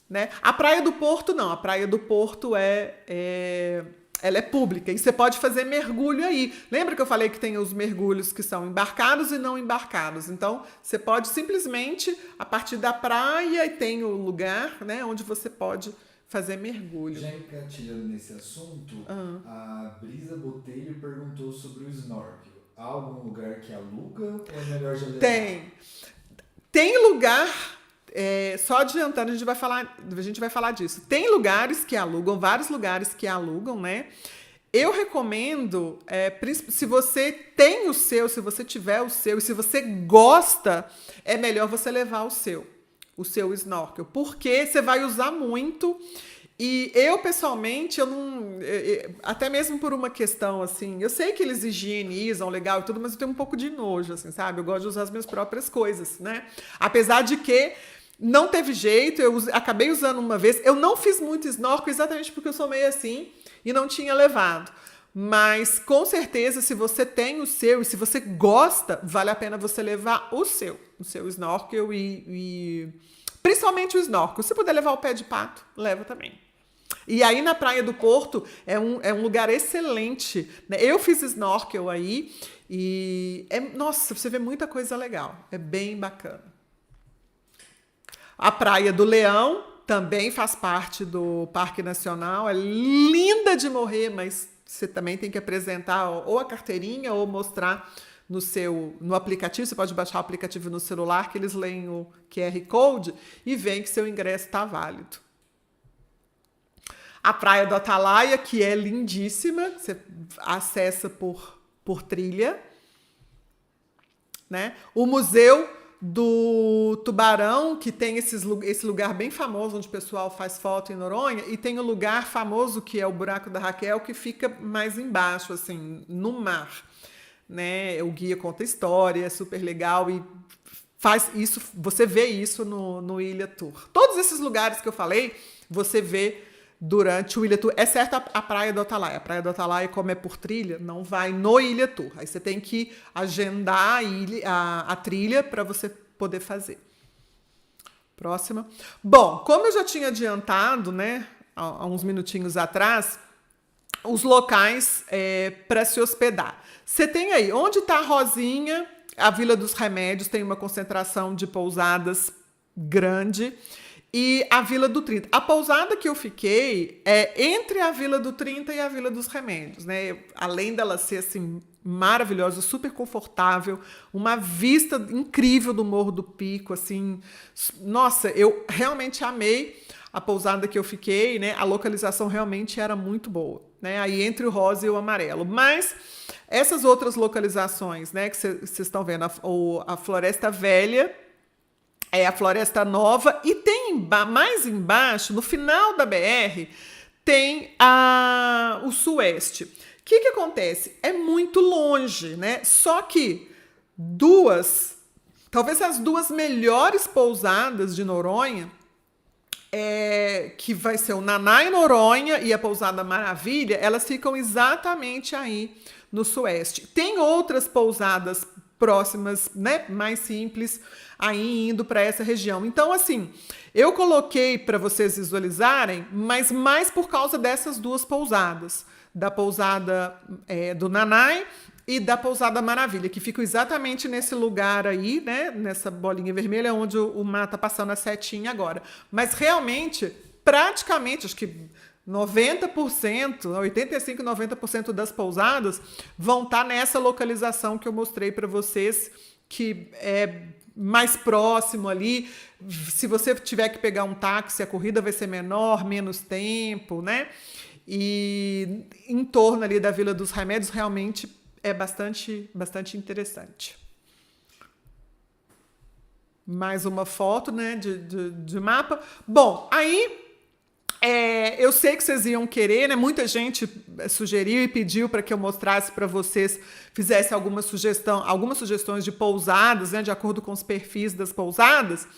Né? A Praia do Porto não, a Praia do Porto ela é pública e você pode fazer mergulho aí. Lembra que eu falei que tem os mergulhos que são embarcados e não embarcados? Então, você pode simplesmente, a partir da praia, e tem o lugar, né, onde você pode fazer mergulho. Já engatilhando nesse assunto, a Brisa Botelho perguntou sobre o snorkel. Há algum lugar que aluga ou é melhor já levar? Tem lugar... só adiantando, a gente vai falar disso. Tem lugares que alugam, vários lugares que alugam, né? Eu recomendo, se você tem o seu, se você tiver o seu, e se você gosta, é melhor você levar o seu snorkel, porque você vai usar muito. E eu, pessoalmente, até mesmo por uma questão, assim, eu sei que eles higienizam legal e tudo, mas eu tenho um pouco de nojo, assim, sabe? Eu gosto de usar as minhas próprias coisas, né? Apesar de que não teve jeito, eu acabei usando uma vez. Eu não fiz muito snorkel exatamente porque eu sou meio assim e não tinha levado. Mas, com certeza, se você tem o seu e se você gosta, vale a pena você levar o seu snorkel e principalmente o snorkel. Se puder levar o pé de pato, leva também. E aí, na Praia do Porto, é um lugar excelente, né? Eu fiz snorkel aí e, nossa, você vê muita coisa legal. É bem bacana. A Praia do Leão também faz parte do Parque Nacional. É linda de morrer, mas você também tem que apresentar ou a carteirinha ou mostrar no aplicativo. Você pode baixar o aplicativo no celular, que eles leem o QR Code e veem que seu ingresso está válido. A Praia do Atalaia, que é lindíssima, você acessa por trilha. Né? O Museu do Tubarão, que tem esse lugar bem famoso onde o pessoal faz foto em Noronha, e tem o lugar famoso que é o Buraco da Raquel, que fica mais embaixo, assim, no mar. Né? O guia conta história, é super legal e faz isso, você vê isso no Ilha Tour. Todos esses lugares que eu falei, você vê durante o Ilha Tour, exceto a Praia do Atalaia. A Praia do Atalaia, como é por trilha, não vai no Ilha Tour. Aí você tem que agendar a trilha para você poder fazer. Próxima. Bom, como eu já tinha adiantado, né, há uns minutinhos atrás, os locais para se hospedar. Você tem aí, onde está a Rosinha, a Vila dos Remédios tem uma concentração de pousadas grande. e a Vila do 30. A pousada que eu fiquei é entre a Vila do 30 e a Vila dos Remédios, né? Além dela ser assim maravilhosa, super confortável, uma vista incrível do Morro do Pico, assim, nossa, eu realmente amei a pousada que eu fiquei, né? A localização realmente era muito boa, né? Aí entre o rosa e o amarelo. Mas essas outras localizações, né, que vocês estão vendo, a Floresta Velha, a Floresta Nova, e tem mais embaixo, no final da BR, tem o Sueste. O que acontece? É muito longe, né? Só que talvez as duas melhores pousadas de Noronha, que vai ser o Naná em Noronha e a Pousada Maravilha, elas ficam exatamente aí no Sueste. Tem outras pousadas próximas, né, mais simples, aí indo para essa região. Então, assim, eu coloquei para vocês visualizarem, mas mais por causa dessas duas pousadas, da pousada do Nanai e da Pousada Maravilha, que ficam exatamente nesse lugar aí, né, nessa bolinha vermelha, onde o mar tá passando a setinha agora. Mas realmente, praticamente, acho que 90%, 85%, 90% das pousadas vão estar nessa localização que eu mostrei para vocês, que é mais próximo ali. Se você tiver que pegar um táxi, a corrida vai ser menor, menos tempo, né? E em torno ali da Vila dos Remédios realmente é bastante interessante. Mais uma foto, né, de mapa. Bom, aí eu sei que vocês iam querer, né? Muita gente sugeriu e pediu para que eu mostrasse para vocês, fizesse algumas sugestões de pousadas, né? De acordo com os perfis das pousadas.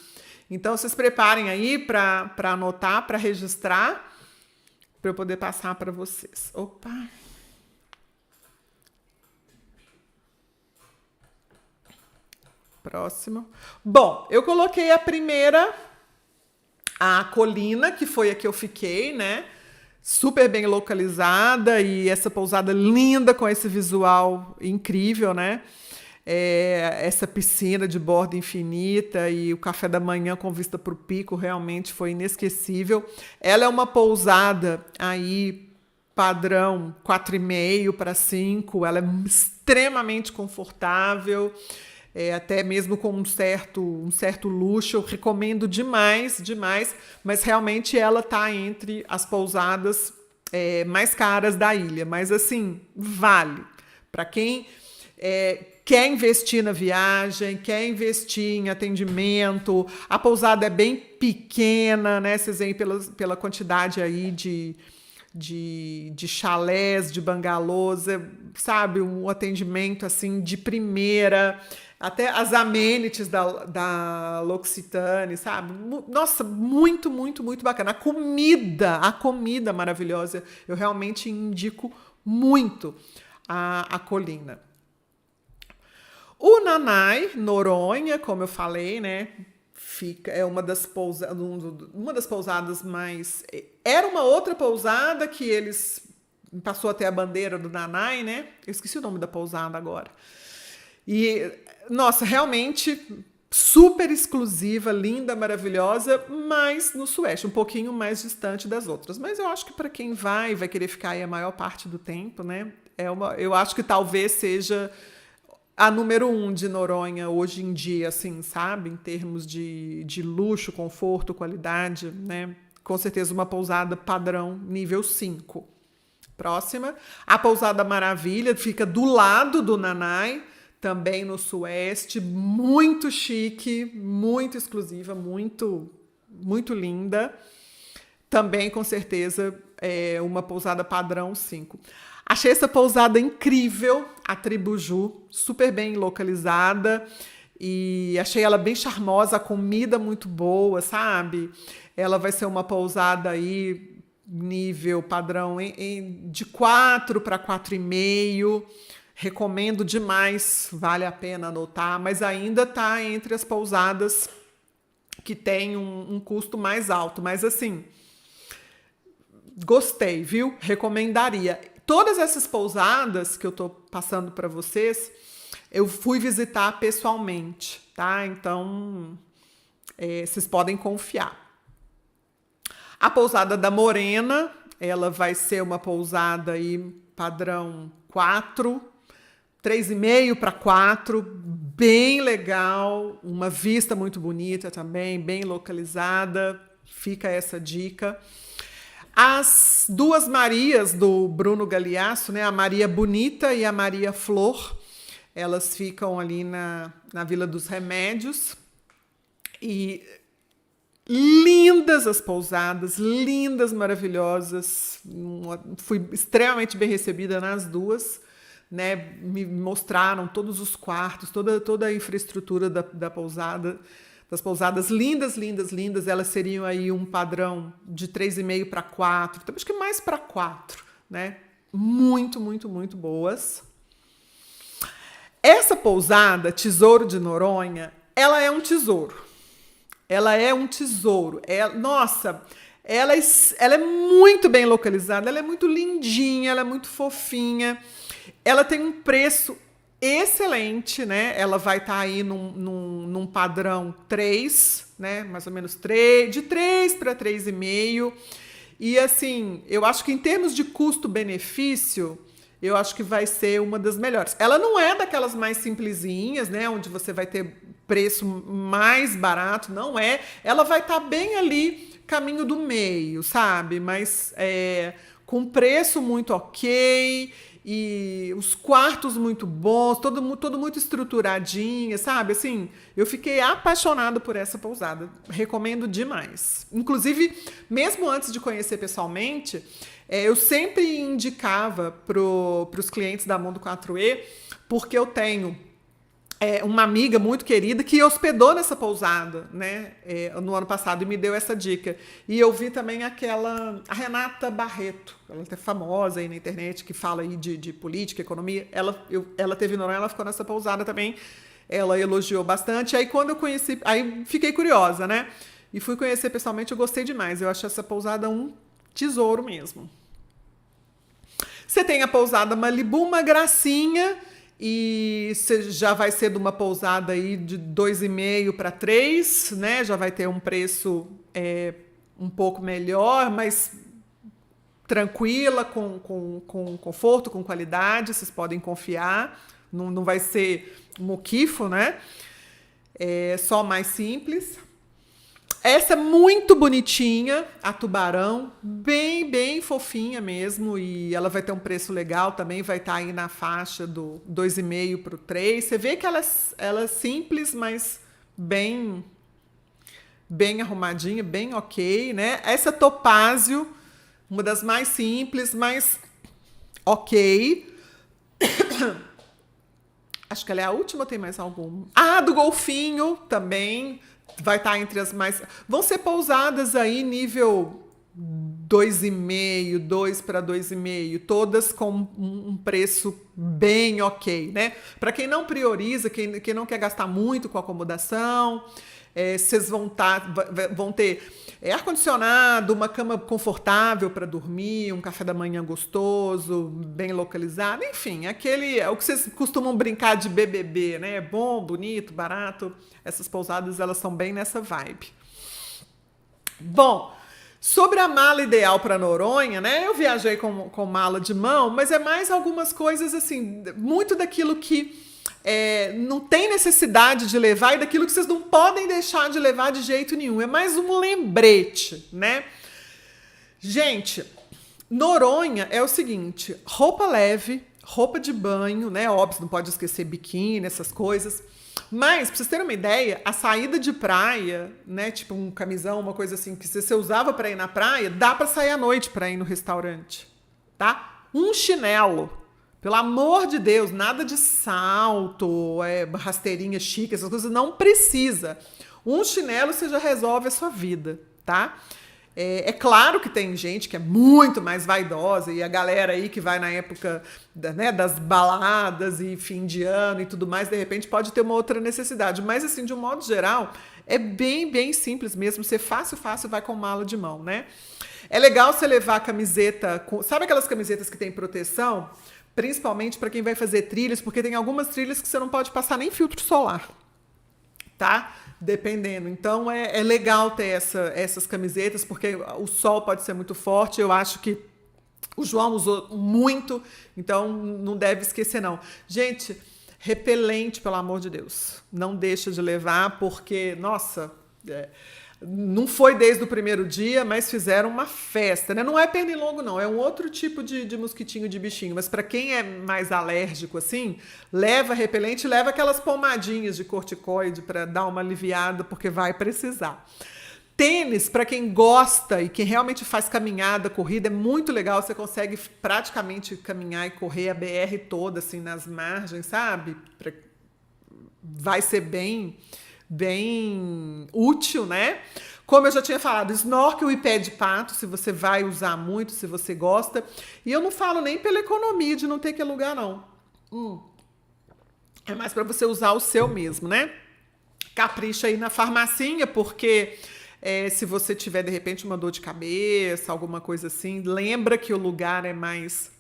Então, vocês preparem aí para anotar, para registrar, para eu poder passar para vocês. Opa! Próximo. Bom, eu coloquei a primeira, a Colina, que foi a que eu fiquei, né? Super bem localizada e essa pousada linda com esse visual incrível, né? Essa piscina de borda infinita e o café da manhã com vista para o pico realmente foi inesquecível. Ela é uma pousada aí padrão 4,5 para 5, ela é extremamente confortável. Até mesmo com um certo luxo, eu recomendo demais, mas realmente ela está entre as pousadas mais caras da ilha. Mas assim, vale. Para quem quer investir na viagem, quer investir em atendimento, a pousada é bem pequena, né? Vocês veem pela quantidade aí de chalés, de bangalôs, sabe? Um atendimento assim de primeira. Até as amenities da L'Occitane, sabe? Nossa, muito bacana. A comida maravilhosa. Eu realmente indico muito a Colina. O Nanai, Noronha, como eu falei, né? É uma das pousadas mais... Era uma outra pousada que eles... Passou até a bandeira do Nanai, né? Eu esqueci o nome da pousada agora. E, nossa, realmente super exclusiva, linda, maravilhosa, mas no Sueste, um pouquinho mais distante das outras. Mas eu acho que para quem vai querer ficar aí a maior parte do tempo, né? Eu acho que talvez seja a número 1 de Noronha hoje em dia, assim, sabe? Em termos de luxo, conforto, qualidade, né? Com certeza uma pousada padrão nível 5. Próxima. A Pousada Maravilha fica do lado do Nanai, também no Sueste, muito chique, muito exclusiva, muito linda. Também, com certeza, é uma pousada padrão 5. Achei essa pousada incrível, a Tribuju, super bem localizada e achei ela bem charmosa, a comida muito boa, sabe? Ela vai ser uma pousada aí, nível padrão de 4 para 4,5. Recomendo demais, vale a pena anotar, mas ainda está entre as pousadas que tem um custo mais alto. Mas assim, gostei, viu? Recomendaria. Todas essas pousadas que eu estou passando para vocês, eu fui visitar pessoalmente, tá? Então, vocês podem confiar. A pousada da Morena, ela vai ser uma pousada aí padrão 4, 3,5 para 4, bem legal, uma vista muito bonita também, bem localizada, fica essa dica. As duas Marias do Bruno Galeasso, né, a Maria Bonita e a Maria Flor, elas ficam ali na Vila dos Remédios, e lindas as pousadas, lindas, maravilhosas. Fui extremamente bem recebida nas duas, né? Me mostraram todos os quartos, toda a infraestrutura da pousada, das pousadas lindas, lindas, lindas. Elas seriam aí um padrão de 3,5 para 4, acho que mais para 4, né? Muito, muito, muito boas. Essa pousada, Tesouro de Noronha, ela é um tesouro. Ela é um tesouro. Nossa, ela é muito bem localizada, ela é muito lindinha, ela é muito fofinha. Ela tem um preço excelente, né? Ela vai estar aí num padrão 3, né? Mais ou menos 3, de 3 para 3,5. E assim, eu acho que em termos de custo-benefício, eu acho que vai ser uma das melhores. Ela não é daquelas mais simplesinhas, né? Onde você vai ter preço mais barato, não é. Ela vai estar bem ali, caminho do meio, sabe? Mas com preço muito ok, e os quartos muito bons, todo muito estruturadinho, sabe? Assim, eu fiquei apaixonada por essa pousada. Recomendo demais. Inclusive, mesmo antes de conhecer pessoalmente, eu sempre indicava para os clientes da Mundo 4E, porque eu tenho uma amiga muito querida que hospedou nessa pousada, né, no ano passado, e me deu essa dica. E eu vi também a Renata Barreto, ela é famosa aí na internet, que fala aí de política, economia. Ela teve em Noronha, ela ficou nessa pousada também, ela elogiou bastante. Aí quando eu conheci, aí fiquei curiosa, né, e fui conhecer pessoalmente, eu gostei demais. Eu achei essa pousada um tesouro mesmo. Você tem a pousada Malibu, uma gracinha, e você já vai ser de uma pousada aí de 2,5 para 3, né? Já vai ter um preço um pouco melhor, mas tranquila, com conforto, com qualidade, vocês podem confiar. Não vai ser muquifo, né? É só mais simples. Essa é muito bonitinha, a Tubarão, bem, bem fofinha mesmo, e ela vai ter um preço legal também, vai estar aí na faixa do 2,5 para o 3. Você vê que ela é simples, mas bem arrumadinha, bem ok, né? Essa Topázio, uma das mais simples, mas ok. Acho que ela é a última, ou tem mais alguma? Ah, do Golfinho também. Vai estar entre as mais... Vão ser pousadas aí nível 2,5, 2 para 2,5, todas com um preço bem ok, né? Para quem não prioriza, quem não quer gastar muito com acomodação, vocês vão ter ar-condicionado, uma cama confortável para dormir, um café da manhã gostoso, bem localizado, enfim, o que vocês costumam brincar de BBB, né? Bom, bonito, barato. Essas pousadas, elas são bem nessa vibe. Bom, sobre a mala ideal para Noronha, né? Eu viajei com mala de mão, mas é mais algumas coisas assim, muito daquilo que não tem necessidade de levar e daquilo que vocês não podem deixar de levar de jeito nenhum. É mais um lembrete, né? Gente, Noronha é o seguinte: roupa leve, roupa de banho, né? Óbvio, não pode esquecer biquíni, essas coisas. Mas, pra vocês terem uma ideia, a saída de praia, né? Tipo um camisão, uma coisa assim, que você usava para ir na praia, dá para sair à noite para ir no restaurante, tá? Um chinelo. Pelo amor de Deus, nada de salto, rasteirinha chique, essas coisas, não precisa. Um chinelo você já resolve a sua vida, tá? É claro que tem gente que é muito mais vaidosa, e a galera aí que vai na época das baladas e fim de ano e tudo mais, de repente pode ter uma outra necessidade. Mas assim, de um modo geral, é bem, bem simples mesmo. Você fácil vai com mala de mão, né? É legal você levar a camiseta, sabe aquelas camisetas que tem proteção? Principalmente para quem vai fazer trilhas, porque tem algumas trilhas que você não pode passar nem filtro solar. tá? Dependendo. Então, é legal ter essas camisetas, porque o sol pode ser muito forte. Eu acho que o João usou muito, então não deve esquecer, não. Gente, repelente, pelo amor de Deus. Não deixa de levar, porque, nossa, não foi desde o primeiro dia, mas fizeram uma festa, né? Não é pernilongo, não. É um outro tipo de mosquitinho, de bichinho. Mas para quem é mais alérgico, assim, leva repelente, leva aquelas pomadinhas de corticoide para dar uma aliviada, porque vai precisar. Tênis, para quem gosta e quem realmente faz caminhada, corrida, é muito legal. Você consegue praticamente caminhar e correr a BR toda, assim, nas margens, sabe? Vai ser bem útil, né? Como eu já tinha falado, snorkel e pé de pato, se você vai usar muito, se você gosta. E eu não falo nem pela economia de não ter que alugar, não. É mais para você usar o seu mesmo, né? Capricha aí na farmacinha, porque se você tiver, de repente, uma dor de cabeça, alguma coisa assim, lembra que o lugar é mais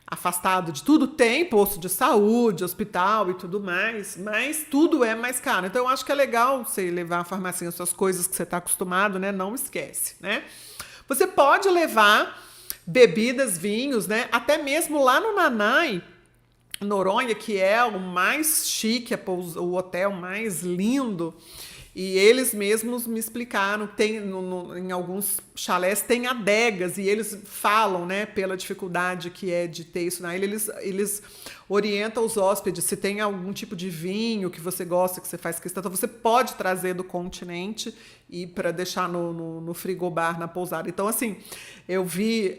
afastado de tudo. Tem posto de saúde, hospital e tudo mais, mas tudo é mais caro. Então, eu acho que é legal você levar à farmácia as suas coisas que você está acostumado, né? Não esquece, né? Você pode levar bebidas, vinhos, né? Até mesmo lá no Nanai, Noronha, que é o mais chique, o hotel mais lindo. E eles mesmos me explicaram, tem em alguns chalés tem adegas, e eles falam, né, pela dificuldade que é de ter isso na ilha, eles orientam os hóspedes, se tem algum tipo de vinho que você gosta, que você faz questão, então você pode trazer do continente e para deixar no frigobar, na pousada. Então, assim, eu vi,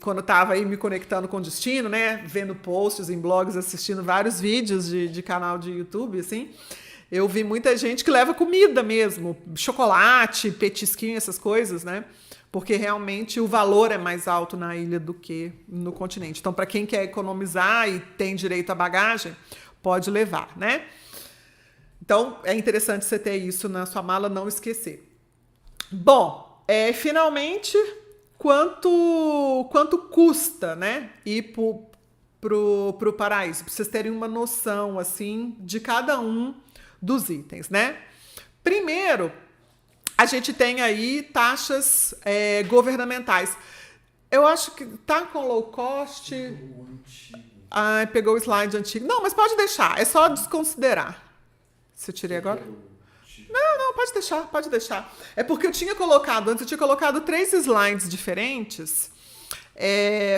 quando eu estava aí me conectando com o destino, né, vendo posts em blogs, assistindo vários vídeos de canal de YouTube, assim, eu vi muita gente que leva comida mesmo, chocolate, petisquinho, essas coisas, né? Porque realmente o valor é mais alto na ilha do que no continente. Então, para quem quer economizar e tem direito à bagagem, pode levar, né? Então, é interessante você ter isso na sua mala, não esquecer. Bom, finalmente, quanto custa, né? Ir pro paraíso, para vocês terem uma noção, assim, de cada um dos itens, né? Primeiro, a gente tem aí taxas governamentais. Eu acho que tá com low cost. Pegou o slide antigo. Não, mas pode deixar. É só desconsiderar. Se eu tirei agora? Não, pode deixar. É porque eu tinha colocado 3 slides diferentes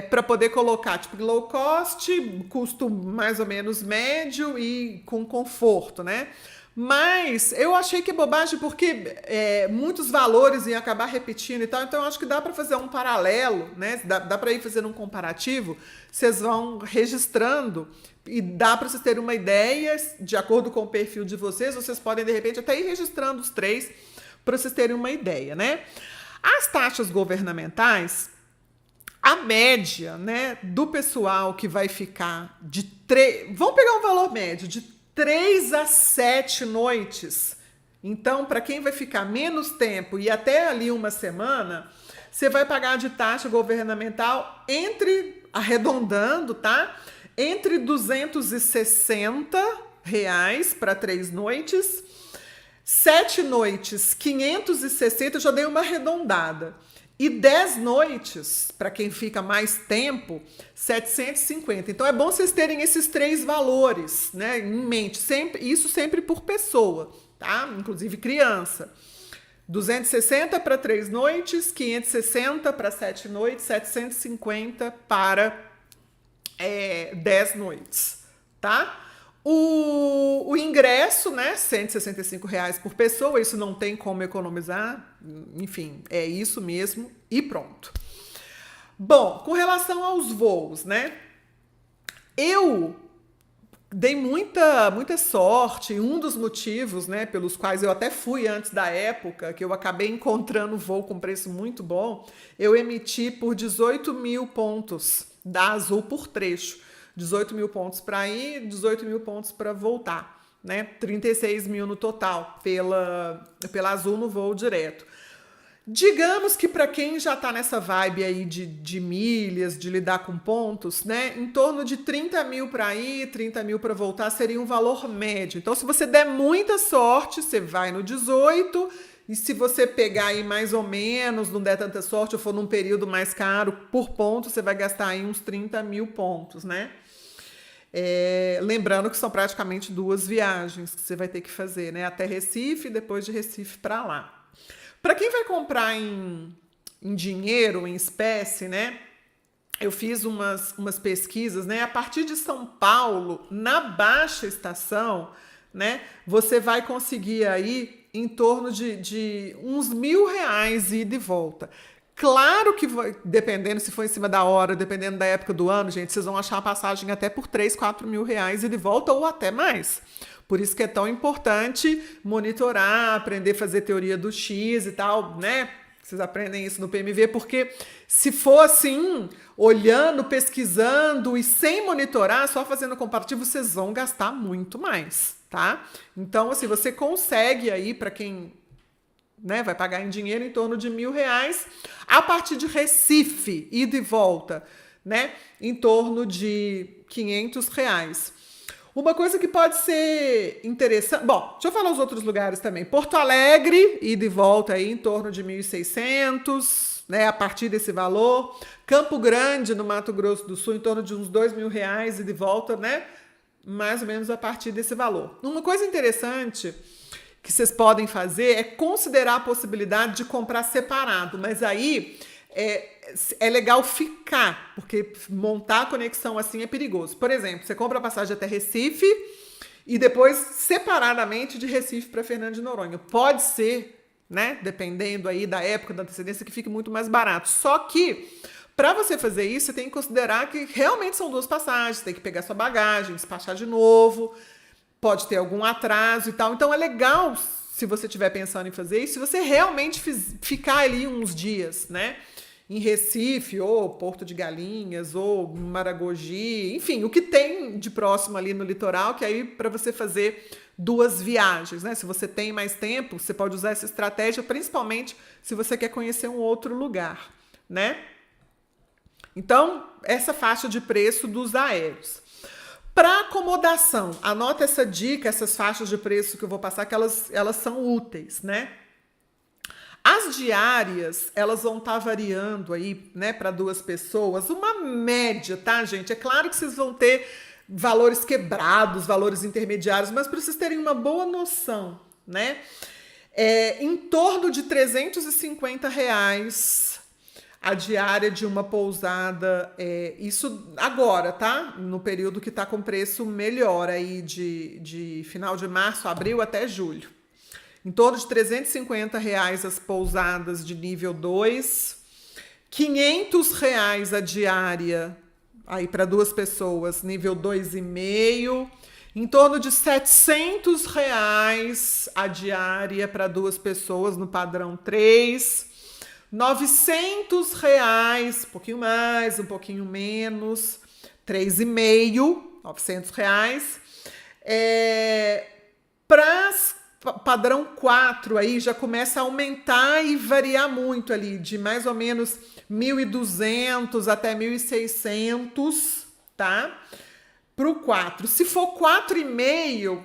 para poder colocar, tipo, low cost, custo mais ou menos médio e com conforto, né? Mas eu achei que é bobagem, porque muitos valores iam acabar repetindo e tal, então eu acho que dá para fazer um paralelo, né? Dá para ir fazendo um comparativo, vocês vão registrando e dá para vocês terem uma ideia, de acordo com o perfil de vocês podem, de repente, até ir registrando os 3 para vocês terem uma ideia, né? As taxas governamentais, a média, né, do pessoal que vai ficar de 3... Vamos pegar um valor médio, de 3 a 7 noites. Então, para quem vai ficar menos tempo e até ali uma semana, você vai pagar de taxa governamental arredondando, tá? Entre R$260 para 3 noites, 7 noites, 560, eu já dei uma arredondada. E 10 noites, para quem fica mais tempo, 750. Então, é bom vocês terem esses 3 valores, né, em mente. Isso sempre por pessoa, tá? Inclusive criança. 260 para 3 noites, 560 para 7 noites, 750 para 10 noites, tá? O ingresso, né, R$165 por pessoa, isso não tem como economizar, enfim, é isso mesmo e pronto. Bom, com relação aos voos, né, eu dei muita sorte, um dos motivos, né, pelos quais eu até fui antes da época, que eu acabei encontrando voo com preço muito bom, eu emiti por 18 mil pontos da Azul por trecho. 18 mil pontos para ir, 18 mil pontos para voltar, né? 36 mil no total pela Azul no voo direto. Digamos que para quem já está nessa vibe aí de milhas, de lidar com pontos, né? Em torno de 30 mil para ir, 30 mil para voltar seria um valor médio. Então, se você der muita sorte, você vai no 18. E se você pegar aí mais ou menos, não der tanta sorte, ou for num período mais caro, por ponto, você vai gastar aí uns 30 mil pontos, né? Lembrando que são praticamente 2 viagens que você vai ter que fazer, né? Até Recife e depois de Recife para lá. Para quem vai comprar em dinheiro, em espécie, né? Eu fiz umas pesquisas, né? A partir de São Paulo, na baixa estação, né? Você vai conseguir aí em torno de uns R$1.000 ida e volta. Claro que, dependendo se for em cima da hora, dependendo da época do ano, gente, vocês vão achar a passagem até por 3, 4 mil reais ida e volta ou até mais. Por isso que é tão importante monitorar, aprender a fazer teoria do X e tal, né? Vocês aprendem isso no PMV, porque se for assim, olhando, pesquisando e sem monitorar, só fazendo comparativo, vocês vão gastar muito mais, tá? Então, assim, você consegue aí, para quem, né, vai pagar em dinheiro, em torno de R$1.000, a partir de Recife, ida e volta, né? Em torno de R$500. Uma coisa que pode ser interessante... Bom, deixa eu falar os outros lugares também. Porto Alegre, ida e volta aí em torno de 1.600, né, a partir desse valor. Campo Grande, no Mato Grosso do Sul, em torno de uns R$2.000 ida e volta, né? Mais ou menos a partir desse valor. Uma coisa interessante que vocês podem fazer é considerar a possibilidade de comprar separado, mas aí... É legal ficar, porque montar a conexão assim é perigoso. Por exemplo, você compra a passagem até Recife e depois separadamente de Recife para Fernando de Noronha. Pode ser, né, dependendo aí da época da antecedência, que fique muito mais barato. Só que, para você fazer isso, você tem que considerar que realmente são 2 passagens, tem que pegar sua bagagem, despachar de novo, pode ter algum atraso e tal. Então é legal, se você estiver pensando em fazer isso, se você realmente ficar ali uns dias, né? Em Recife, ou Porto de Galinhas, ou Maragogi, enfim, o que tem de próximo ali no litoral, que aí para você fazer 2 viagens, né? Se você tem mais tempo, você pode usar essa estratégia, principalmente se você quer conhecer um outro lugar, né? Então, essa faixa de preço dos aéreos. Para acomodação, anota essa dica, essas faixas de preço que eu vou passar, que elas são úteis, né? As diárias, elas vão estar variando aí, né, para 2 pessoas, uma média, tá, gente? É claro que vocês vão ter valores quebrados, valores intermediários, mas para vocês terem uma boa noção, né? Em torno de R$350 a diária de uma pousada, isso agora, tá? No período que tá com preço melhor aí de final de março, abril até julho. Em torno de R$350 as pousadas de nível 2, R$500 a diária aí para 2 pessoas, nível 2,5, em torno de R$700 a diária para 2 pessoas no padrão 3, R$900, um pouquinho mais, um pouquinho menos, 3,5, R$900. Para padrão 4 aí já começa a aumentar e variar muito ali, de mais ou menos 1.200 até 1.600, tá? Para o 4. Se for 4,5,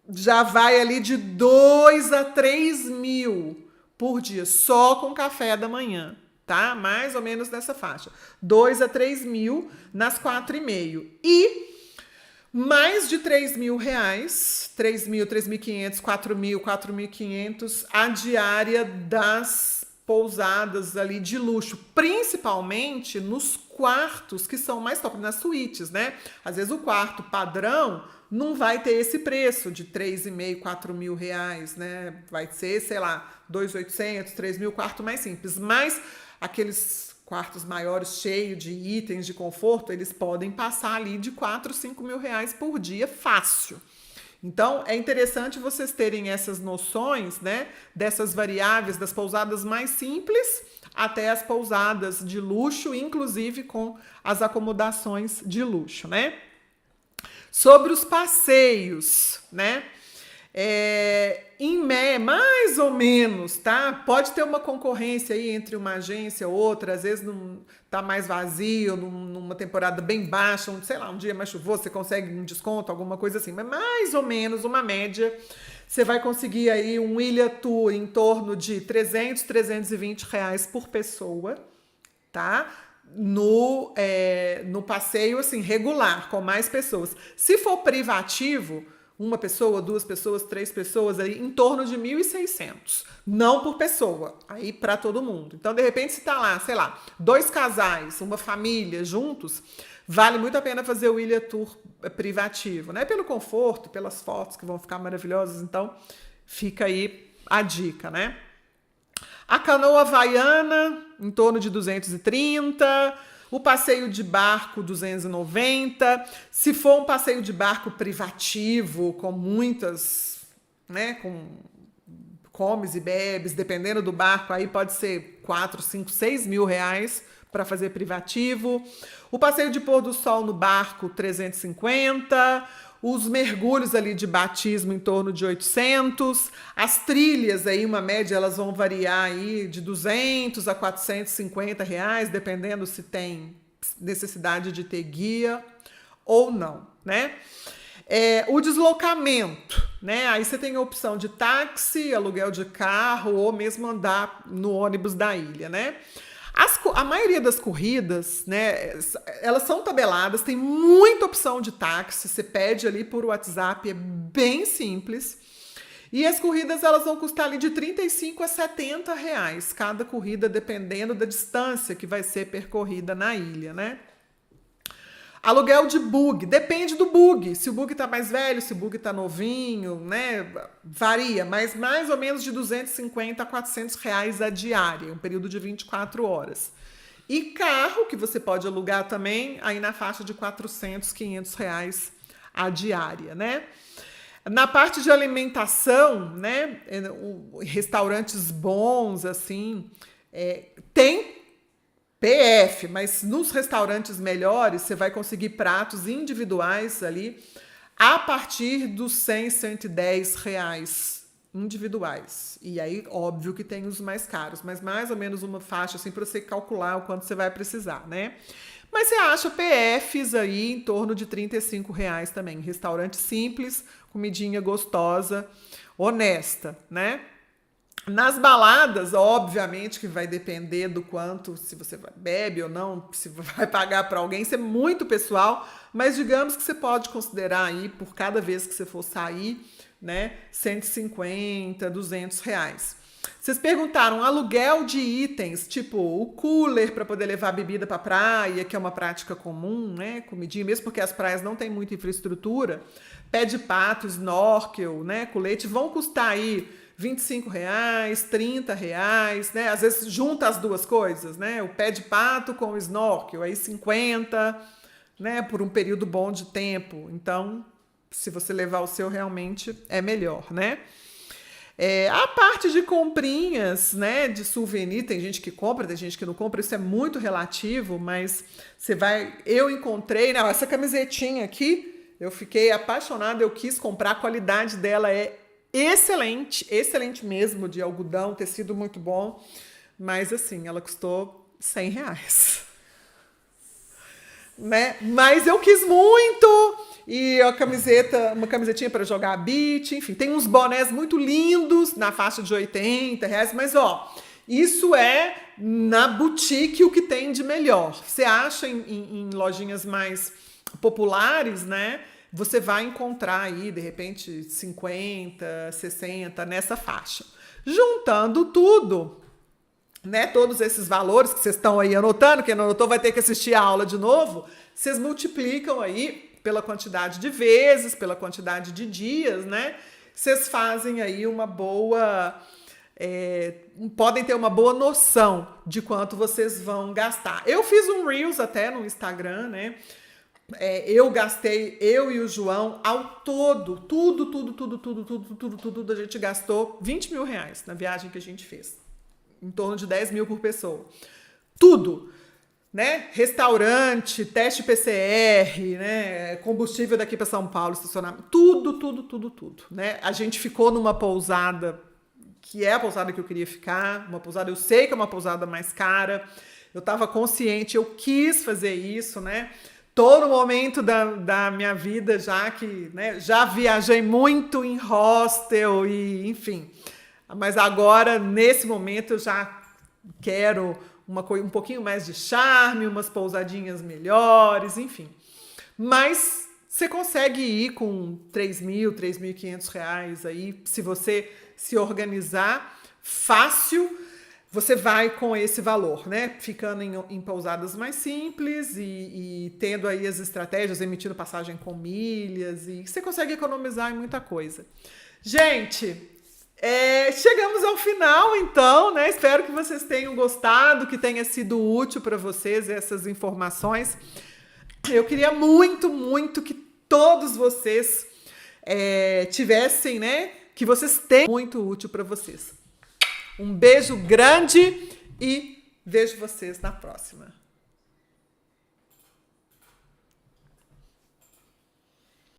já vai ali de 2 a 3 mil por dia, só com café da manhã, tá? Mais ou menos nessa faixa. 2 a 3 mil nas 4,5. E mais de R$3.000, 3.000, 3.500, 4.000, 4.500 a diária das pousadas ali de luxo, principalmente nos quartos que são mais top, nas suítes, né? Às vezes o quarto padrão não vai ter esse preço de R$3.500, R$4.000, né? Vai ser, sei lá, 2.800, 3.000, quarto mais simples. Mas aqueles quartos maiores, cheios de itens de conforto, eles podem passar ali de 4, 5 mil reais por dia, fácil. Então, é interessante vocês terem essas noções, né, dessas variáveis, das pousadas mais simples até as pousadas de luxo, inclusive com as acomodações de luxo, né? Sobre os passeios, né? Mais ou menos, tá? Pode ter uma concorrência aí entre uma agência e outra, às vezes não tá mais vazio, numa temporada bem baixa, sei lá, um dia mais chuvoso, você consegue um desconto, alguma coisa assim, mas mais ou menos uma média, você vai conseguir aí um Ilha Tour em torno de 300, 320 reais por pessoa, tá? No passeio, assim, regular, com mais pessoas. Se for privativo, uma pessoa, 2 pessoas, 3 pessoas, aí, em torno de 1.600. Não por pessoa, aí para todo mundo. Então, de repente, se tá lá, sei lá, 2 casais, uma família juntos, vale muito a pena fazer o Ilha Tour privativo, né? Pelo conforto, pelas fotos que vão ficar maravilhosas. Então, fica aí a dica, né? A canoa havaiana, em torno de 230. O passeio de barco, 290. Se for um passeio de barco privativo, com muitas, né, com comes e bebes, dependendo do barco, aí pode ser 4, 5, 6 mil reais para fazer privativo. O passeio de pôr do sol no barco, 350. Os mergulhos ali de batismo em torno de 800. As trilhas aí, uma média, elas vão variar aí de 200 a 450 reais, dependendo se tem necessidade de ter guia ou não, né? O deslocamento, né? Aí você tem a opção de táxi, aluguel de carro ou mesmo andar no ônibus da ilha, né? A maioria das corridas, né, elas são tabeladas, tem muita opção de táxi, você pede ali por WhatsApp, é bem simples. E as corridas, elas vão custar ali de 35 a 70 reais cada corrida, dependendo da distância que vai ser percorrida na ilha, né? Aluguel de bug, depende do bug. Se o bug tá mais velho, se o bug tá novinho, né? Varia, mas mais ou menos de 250 a 400 reais a diária, um período de 24 horas. E carro, que você pode alugar também, aí na faixa de 400, 500 reais a diária, né? Na parte de alimentação, né? Restaurantes bons, assim, tem PF, mas nos restaurantes melhores você vai conseguir pratos individuais ali a partir dos 100, 110 reais individuais. E aí, óbvio que tem os mais caros, mas mais ou menos uma faixa assim para você calcular o quanto você vai precisar, né? Mas você acha PFs aí em torno de 35 reais também. Restaurante simples, comidinha gostosa, honesta, né? Nas baladas, obviamente que vai depender do quanto, se você bebe ou não, se vai pagar para alguém, isso é muito pessoal, mas digamos que você pode considerar aí, por cada vez que você for sair, né, 150, 200 reais. Vocês perguntaram aluguel de itens, tipo o cooler para poder levar bebida para praia, que é uma prática comum, né, comidinha, mesmo porque as praias não têm muita infraestrutura, pé de pato, snorkel, né, colete, vão custar aí 25 reais, 30 reais, né? Às vezes junta as duas coisas, né? O pé de pato com o snorkel, aí 50, né? Por um período bom de tempo. Então, se você levar o seu, realmente é melhor, né? A parte de comprinhas, né? De souvenir, tem gente que compra, tem gente que não compra, isso é muito relativo, mas você vai... Eu encontrei, né? Essa camisetinha aqui, eu fiquei apaixonada, eu quis comprar, a qualidade dela é excelente, excelente mesmo, de algodão, tecido muito bom, mas assim, ela custou 100 reais, né? Mas eu quis muito, e a camiseta, uma camisetinha para jogar beach, enfim, tem uns bonés muito lindos, na faixa de 80 reais, mas ó, isso é na boutique o que tem de melhor. Você acha em lojinhas mais populares, né? Você vai encontrar aí, de repente, 50, 60, nessa faixa. Juntando tudo, né? Todos esses valores que vocês estão aí anotando, quem não anotou vai ter que assistir a aula de novo, vocês multiplicam aí pela quantidade de vezes, pela quantidade de dias, né? Vocês fazem aí uma boa... podem ter uma boa noção de quanto vocês vão gastar. Eu fiz um Reels até no Instagram, né? Eu gastei, eu e o João, ao todo, tudo, a gente gastou 20 mil reais na viagem que a gente fez. Em torno de 10 mil por pessoa. Tudo. né? Restaurante, teste PCR, né? Combustível daqui para São Paulo, estacionamento, tudo, né? A gente ficou numa pousada que é a pousada que eu queria ficar, uma pousada, eu sei que é uma pousada mais cara, eu estava consciente, eu quis fazer isso, né? Tô no momento da minha vida já que, né, já viajei muito em hostel e, enfim, mas agora, nesse momento, eu já quero um pouquinho mais de charme, umas pousadinhas melhores, enfim. Mas você consegue ir com R$ 3.500 aí, se você se organizar fácil, você vai com esse valor, né? Ficando em pousadas mais simples e tendo aí as estratégias, emitindo passagem com milhas, e você consegue economizar em muita coisa. Gente, chegamos ao final, então, né? Espero que vocês tenham gostado, que tenha sido útil para vocês essas informações. Eu queria muito que todos vocês tivessem, né? Que vocês tenham muito útil para vocês. Um beijo grande e vejo vocês na próxima.